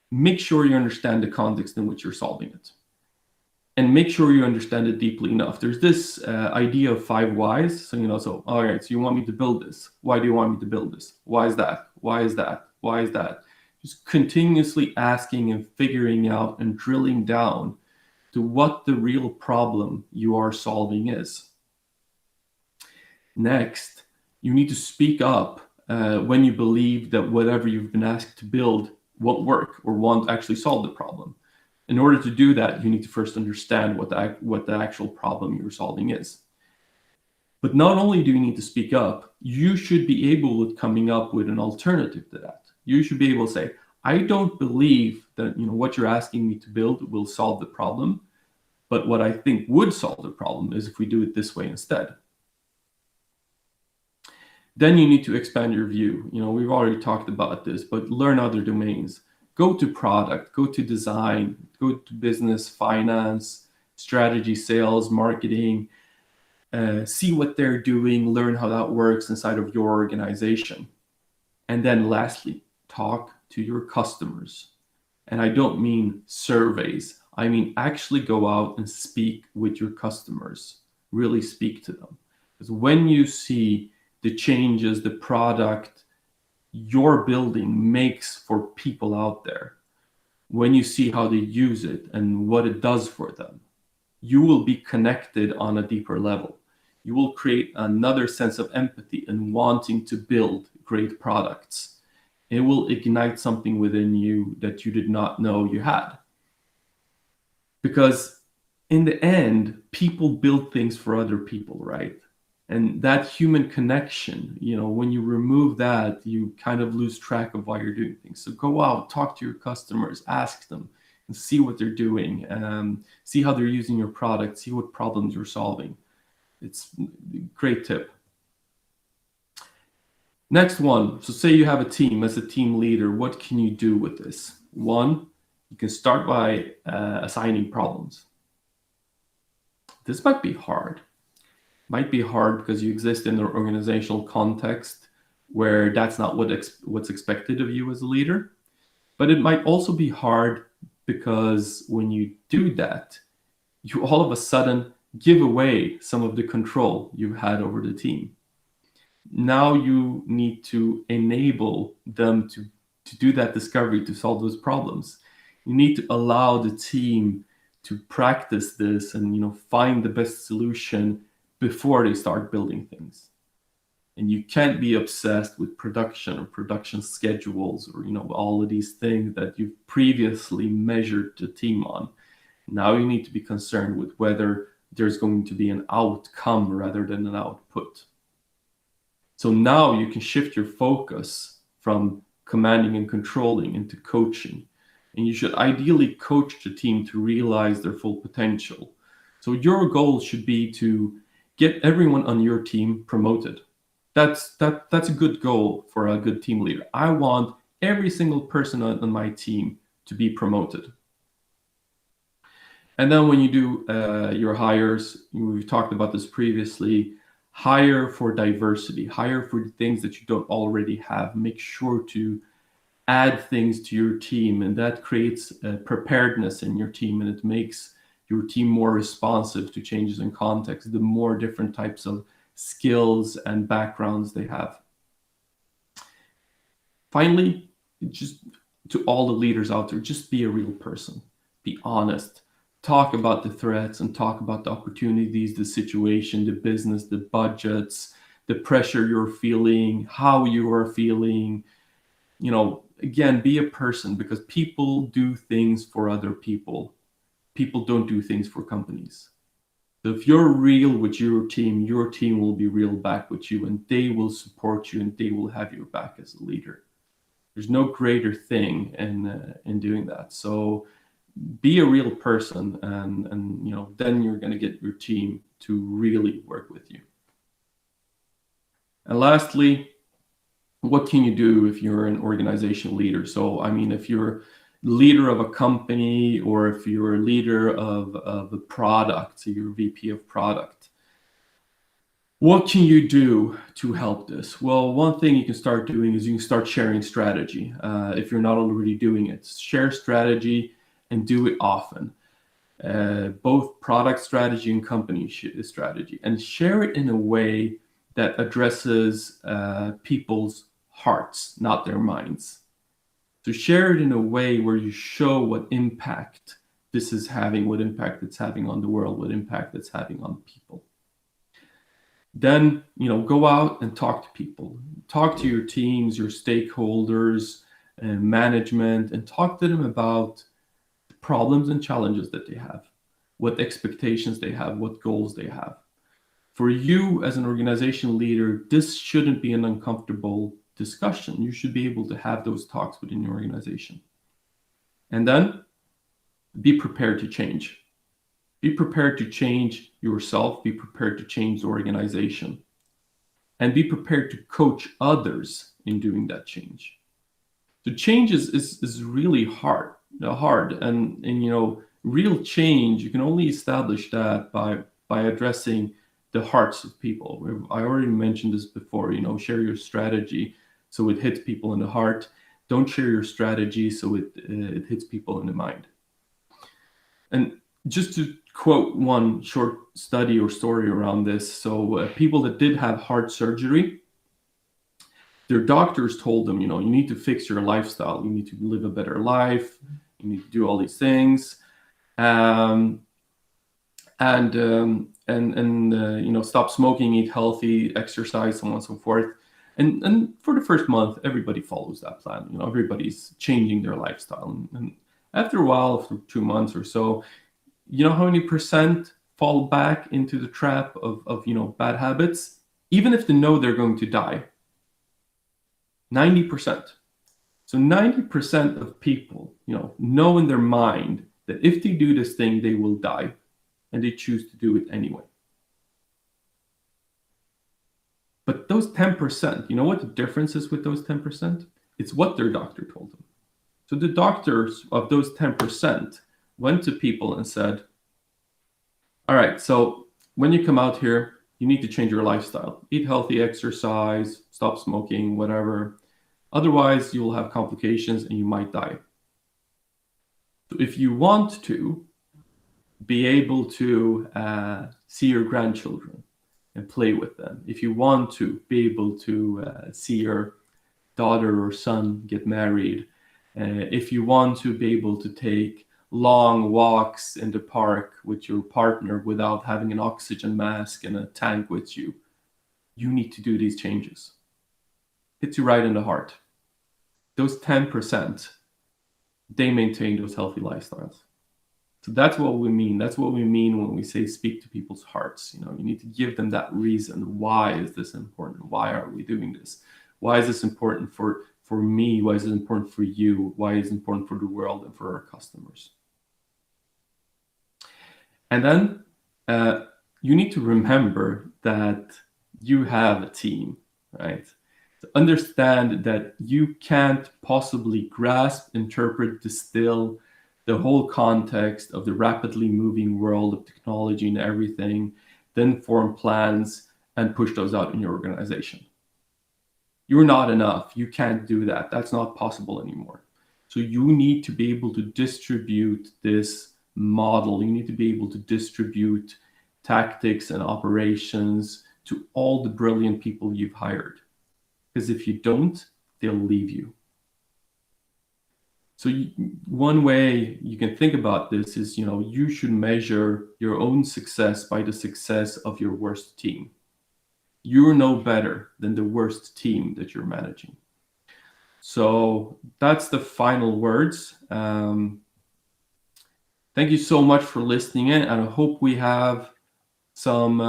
make sure you understand the context in which you're solving it. And make sure you understand it deeply enough. There's this idea of 5 whys. So all right, so you want me to build this. Why do you want me to build this? Why is that? Why is that? Why is that? Just continuously asking and figuring out and drilling down to what the real problem you are solving is. Next, you need to speak up when you believe that whatever you've been asked to build won't work or won't actually solve the problem. In order to do that, you need to first understand what the actual problem you're solving is. But not only do you need to speak up, you should be able to coming up with an alternative to that. You should be able to say, I don't believe that what you're asking me to build will solve the problem, but what I think would solve the problem is if we do it this way instead. Then you need to expand your view. We've already talked about this, but learn other domains. Go to product, go to design, go to business, finance, strategy, sales, marketing. See what they're doing, learn how that works inside of your organization. And then lastly, talk to your customers. And I don't mean surveys. I mean actually go out and speak with your customers. Really speak to them. Because when you see the changes the product you're building makes for people out there, when you see how they use it and what it does for them, you will be connected on a deeper level. You will create another sense of empathy and wanting to build great products. It will ignite something within you that you did not know you had. Because in the end, people build things for other people, right? And that human connection, when you remove that, you kind of lose track of why you're doing things. So go out, talk to your customers, ask them, and see what they're doing, see how they're using your product, see what problems you're solving. It's a great tip. Next one. So say you have a team. As a team leader, what can you do with this? One, you can start by assigning problems. This might be hard. might be hard because you exist in an organizational context where that's not what's expected of you as a leader. But it might also be hard because when you do that, you all of a sudden give away some of the control you've had over the team. Now you need to enable them to do that discovery, to solve those problems. You need to allow the team to practice this and find the best solution before they start building things. And you can't be obsessed with production or production schedules or all of these things that you've previously measured the team on. Now you need to be concerned with whether there's going to be an outcome rather than an output. So now you can shift your focus from commanding and controlling into coaching. And you should ideally coach the team to realize their full potential. So your goal should be to get everyone on your team promoted. That's a good goal for a good team leader. I want every single person on my team to be promoted. And then when you do your hires, we've talked about this previously, hire for diversity, hire for things that you don't already have. Make sure to add things to your team, and that creates preparedness in your team, and it makes your team more responsive to changes in context, the more different types of skills and backgrounds they have. Finally, just to all the leaders out there, just be a real person. Be honest. Talk about the threats and talk about the opportunities, the situation, the business, the budgets, the pressure you're feeling, how you are feeling. Again, be a person, because people do things for other people. People don't do things for companies. So if you're real with your team will be real back with you, and they will support you and they will have your back as a leader. There's no greater thing in doing that. So be a real person, and then you're going to get your team to really work with you. And lastly, what can you do if you're an organizational leader? So, if you're leader of a company, or if you're a leader of a product, so you're VP of product, what can you do to help this? Well, one thing you can start doing is you can start sharing strategy. If you're not already doing it, share strategy and do it often. Both product strategy and company strategy, and share it in a way that addresses people's hearts, not their minds. So share it in a way where you show what impact this is having, what impact it's having on the world, what impact it's having on people. Then, go out and talk to people. Talk to your teams, your stakeholders, and management, and talk to them about problems and challenges that they have, what expectations they have, what goals they have. For you as an organizational leader, this shouldn't be an uncomfortable discussion. You should be able to have those talks within your organization. And then be prepared to change. Be prepared to change yourself. Be prepared to change the organization. And be prepared to coach others in doing that change. So change is really hard. And real change, you can only establish that by addressing the hearts of people. I already mentioned this before, share your strategy so it hits people in the heart. Don't share your strategy so it hits people in the mind. And just to quote one short study or story around this, so people that did have heart surgery, their doctors told them, you need to fix your lifestyle. You need to live a better life. You need to do all these things. Stop smoking, eat healthy, exercise, so on and so forth. And for the first month, everybody follows that plan. Everybody's changing their lifestyle. And after a while, after 2 months or so, how many percent fall back into the trap of bad habits, even if they know they're going to die? 90%. So 90% of people, know in their mind that if they do this thing, they will die, and they choose to do it anyway. But those 10%, you know what the difference is with those 10%? It's what their doctor told them. So the doctors of those 10% went to people and said, all right, so when you come out here, you need to change your lifestyle. Eat healthy, exercise, stop smoking, whatever. Otherwise, you will have complications and you might die. So if you want to be able to see your grandchildren and play with them, if you want to be able to see your daughter or son get married, if you want to be able to take long walks in the park with your partner without having an oxygen mask and a tank with you, you need to do these changes. Hits you right in the heart. Those 10%, they maintain those healthy lifestyles. So that's what we mean. That's what we mean when we say speak to people's hearts. You need to give them that reason. Why is this important? Why are we doing this? Why is this important for me? Why is it important for you? Why is it important for the world and for our customers? And then you need to remember that you have a team, right? To understand that you can't possibly grasp, interpret, distill the whole context of the rapidly moving world of technology and everything, then form plans and push those out in your organization. You're not enough. You can't do that. That's not possible anymore. So you need to be able to distribute this model. You need to be able to distribute tactics and operations to all the brilliant people you've hired. Because if you don't, they'll leave you. So one way you can think about this is, you should measure your own success by the success of your worst team. You're no better than the worst team that you're managing. So that's the final words. Thank you so much for listening in, and I hope we have some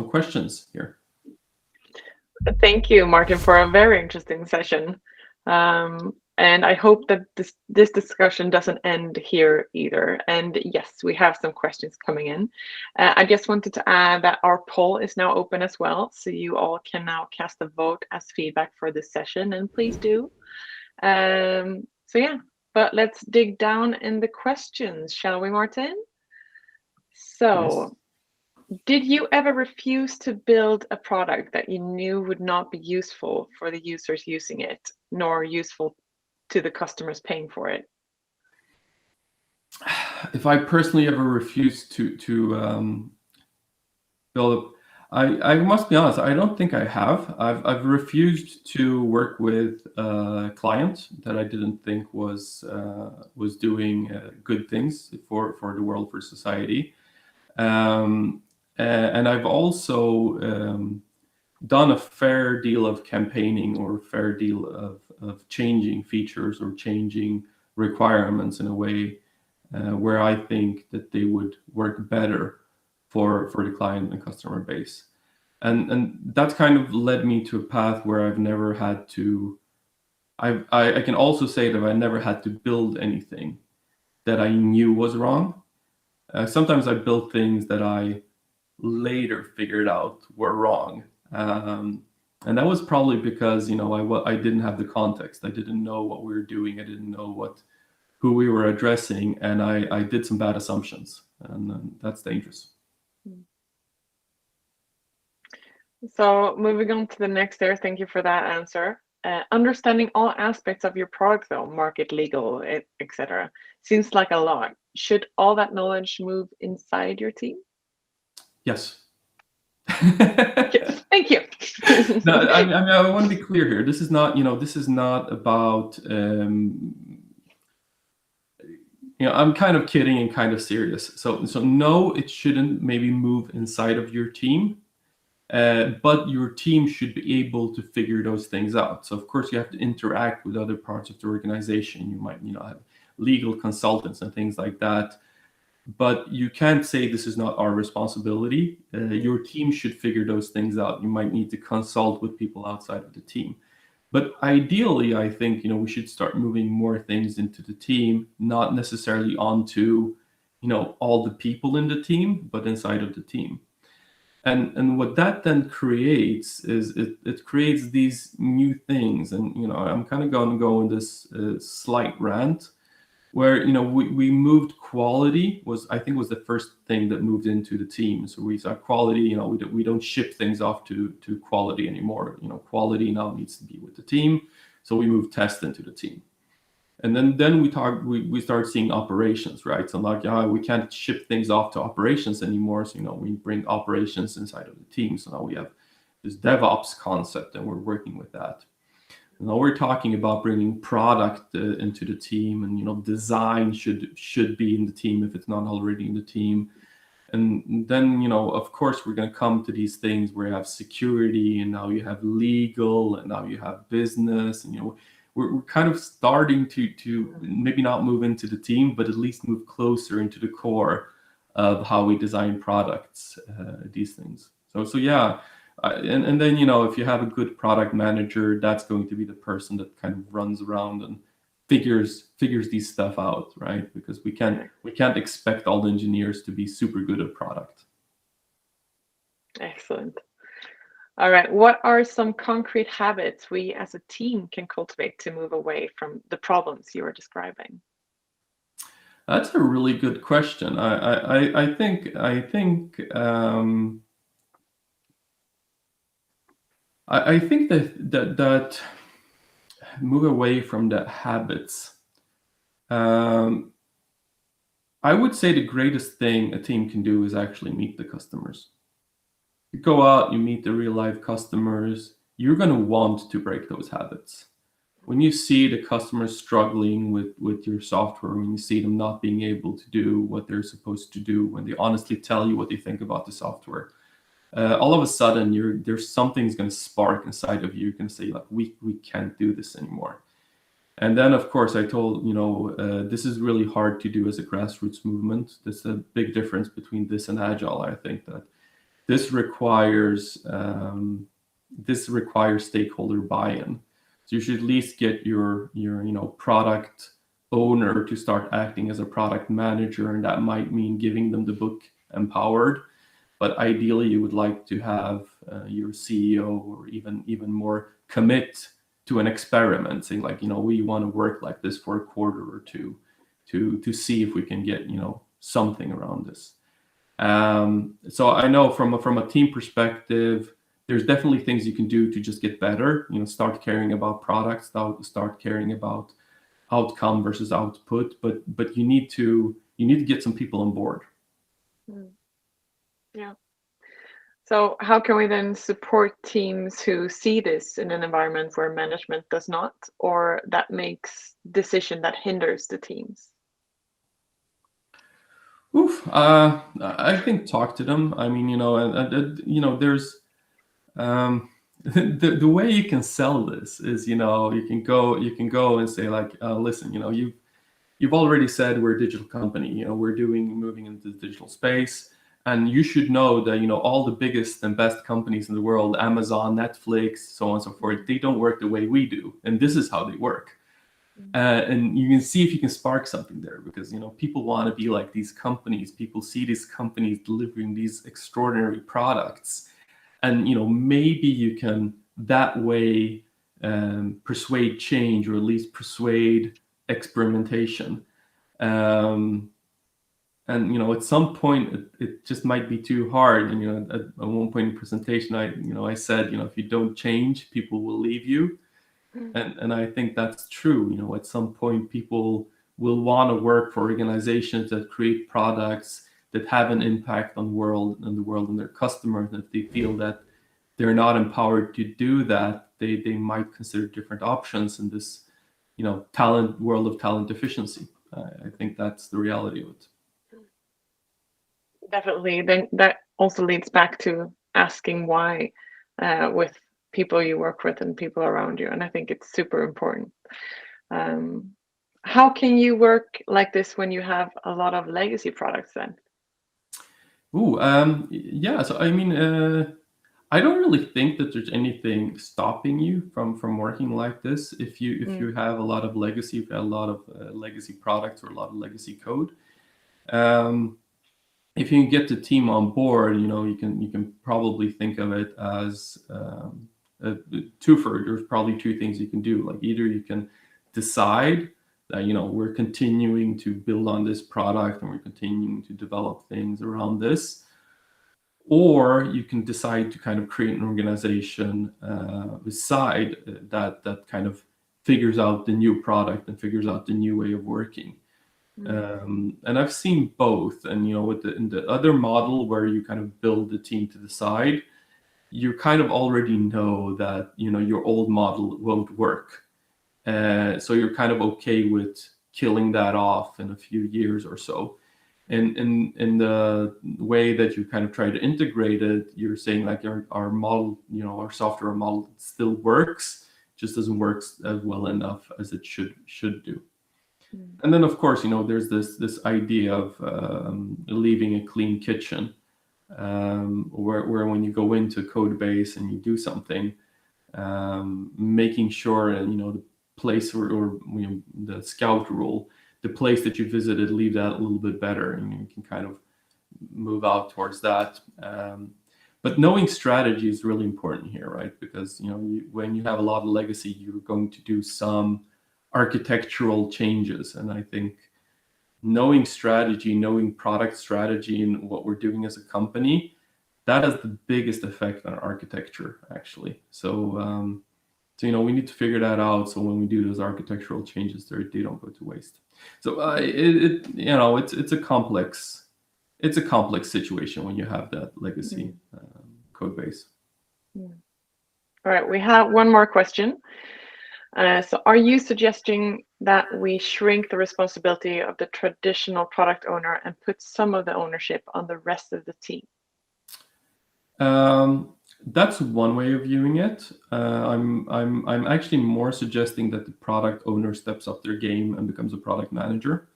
questions here. Thank you, Martin, for a very interesting session. And I hope that this discussion doesn't end here either. And yes, we have some questions coming in. I just wanted to add that our poll is now open as well. So you all can now cast a vote as feedback for this session, and please do. So yeah, but let's dig down in the questions, shall we, Martin? So, yes. Did you ever refuse to build a product that you knew would not be useful for the users using it, nor useful to the customers paying for it? If I personally ever refused to build, I must be honest, I don't think I have. I've refused to work with a client that I didn't think was doing good things for the world, for society. And I've also done a fair deal of campaigning or a fair deal of changing features or changing requirements in a way where I think that they would work better for the client and customer base. And that's kind of led me to a path where I've never had to, I can also say that I never had to build anything that I knew was wrong. Sometimes I built things that I later figured out were wrong. And that was probably because, I didn't have the context. I didn't know what we were doing. I didn't know who we were addressing. And I did some bad assumptions, and that's dangerous. So moving on to the next there, thank you for that answer. Understanding all aspects of your product, though, market, legal, etc., seems like a lot. Should all that knowledge move inside your team? Yes. Yes, thank you. No, I want to be clear here. This is not, this is not about, I'm kind of kidding and kind of serious. So no, it shouldn't maybe move inside of your team. But your team should be able to figure those things out. So of course you have to interact with other parts of the organization. You might, have legal consultants and things like that. But you can't say this is not our responsibility. Your team should figure those things out. You might need to consult with people outside of the team. But ideally, I think, we should start moving more things into the team, not necessarily onto, all the people in the team, but inside of the team. And what that then creates is it creates these new things. And, I'm kind of going to go on this slight rant where we moved quality I think was the first thing that moved into the team. So we saw quality, we don't ship things off to quality anymore. Quality now needs to be with the team. So we moved test into the team. And then we start seeing operations, right? So like, we can't ship things off to operations anymore. So we bring operations inside of the team. So now we have this DevOps concept, and we're working with that. Now we're talking about bringing product into the team, and design should be in the team if it's not already in the team. And then of course, we're going to come to these things where you have security, and now you have legal, and now you have business, and we're kind of starting to maybe not move into the team, but at least move closer into the core of how we design products, these things. So yeah. And then if you have a good product manager, that's going to be the person that kind of runs around and figures these stuff out, right? Because we can't expect all the engineers to be super good at product. Excellent. All right. What are some concrete habits we as a team can cultivate to move away from the problems you were describing? That's a really good question. I think I think that move away from the habits. I would say the greatest thing a team can do is actually meet the customers. You go out, you meet the real life customers, you're going to want to break those habits. When you see the customers struggling with your software, when you see them not being able to do what they're supposed to do, when they honestly tell you what they think about the software, all of a sudden there's something's going to spark inside of you. You're going to say, like, we can't do this anymore. And then, of course, I told, this is really hard to do as a grassroots movement. There's a big difference between this and Agile. I think that this requires stakeholder buy-in. So you should at least get your product owner to start acting as a product manager, and that might mean giving them the book Empowered. But ideally, you would like to have your CEO or even more commit to an experiment, saying, like, we want to work like this for a quarter or two to see if we can get something around this. So I know from a team perspective, there's definitely things you can do to just get better. Start caring about products, start caring about outcome versus output. But you need to get some people on board. Yeah. So how can we then support teams who see this in an environment where management does not, or that makes decision that hinders the teams? I think talk to them. I mean, there's the way you can sell this is, you can go and say, like, listen, you've already said we're a digital company. We're moving into the digital space. And you should know that, all the biggest and best companies in the world, Amazon, Netflix, so on and so forth, they don't work the way we do. And this is how they work. And you can see if you can spark something there, because, people want to be like these companies. People see these companies delivering these extraordinary products. And, maybe you can that way persuade change, or at least persuade experimentation. And at some point it just might be too hard. And at one point in the presentation, I said, if you don't change, people will leave you. And I think that's true. At some point, people will want to work for organizations that create products that have an impact on the world and their customers. And if they feel that they're not empowered to do that, they might consider different options in this world of talent efficiency. I think that's the reality of it. Definitely. Then that also leads back to asking why with people you work with and people around you. And I think it's super important. How can you work like this when you have a lot of legacy products then? Yeah. So I mean, I don't really think that there's anything stopping you from working like this. If you have a lot of legacy, if you have a lot of legacy products or a lot of legacy code, if you can get the team on board, you can probably think of it as twofer. There's probably two things you can do. Like, either you can decide that we're continuing to build on this product and we're continuing to develop things around this. Or you can decide to kind of create an organization beside that kind of figures out the new product and figures out the new way of working. And I've seen both. And in the other model where you kind of build the team to the side, you kind of already know that your old model won't work. So you're kind of okay with killing that off in a few years or so. And in the way that you kind of try to integrate it, you're saying like our model, our software model still works, just doesn't work as well enough as it should do. And then of course, there's this idea of leaving a clean kitchen, where when you go into code base and you do something, making sure and the place or the scout rule, the place that you visited, leave that a little bit better, and you can kind of move out towards that. But knowing strategy is really important here, right? Because when you have a lot of legacy, you're going to do some architectural changes, and I think knowing strategy, knowing product strategy, and what we're doing as a company, that has the biggest effect on architecture, actually. So we need to figure that out. So when we do those architectural changes, they don't go to waste. So it's a complex situation when you have that legacy code base. All right, we have one more question. So are you suggesting that we shrink the responsibility of the traditional product owner and put some of the ownership on the rest of the team? That's one way of viewing it. I'm actually more suggesting that the product owner steps up their game and becomes a product manager.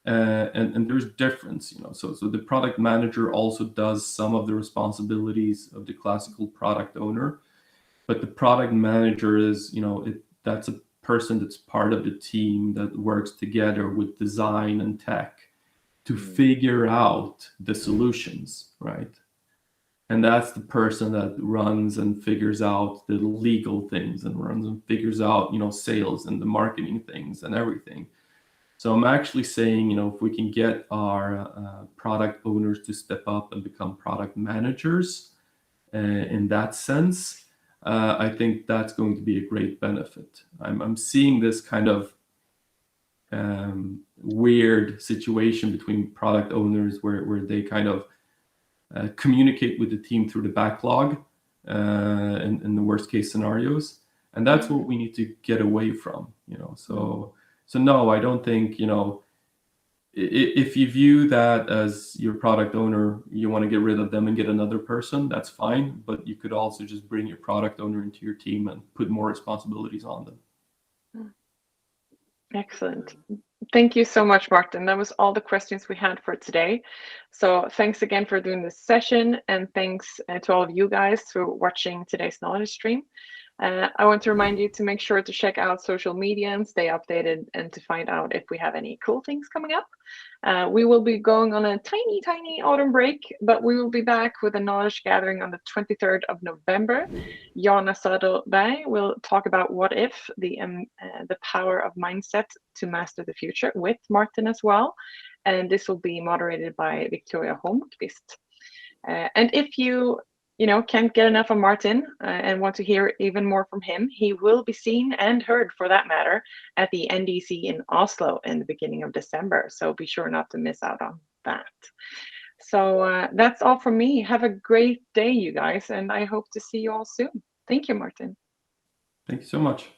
And there's difference, So the product manager also does some of the responsibilities of the classical product owner, but the product manager is, that's a person that's part of the team that works together with design and tech to figure out the solutions, right? And that's the person that runs and figures out the legal things and runs and figures out, sales and the marketing things and everything. So I'm actually saying, if we can get our product owners to step up and become product managers in that sense, I think that's going to be a great benefit. I'm seeing this kind of weird situation between product owners where they kind of communicate with the team through the backlog in the worst case scenarios, and that's what we need to get away from. So no, I don't think if you view that as your product owner, you want to get rid of them and get another person, that's fine. But you could also just bring your product owner into your team and put more responsibilities on them. Excellent. Thank you so much, Martin. That was all the questions we had for today. So thanks again for doing this session, and thanks to all of you guys for watching today's knowledge stream. I want to remind you to make sure to check out social media and stay updated, and to find out if we have any cool things coming up. We will be going on a tiny autumn break, but we will be back with a knowledge gathering on the 23rd of November. Jana Söderberg will talk about what if, the power of mindset to master the future, with Martin as well. And this will be moderated by Victoria Holmqvist. And if you can't get enough of Martin and want to hear even more from him, he will be seen and heard, for that matter, at the NDC in Oslo in the beginning of December. So be sure not to miss out on that. So that's all from me. Have a great day, you guys, and I hope to see you all soon. Thank you, Martin. Thank you so much.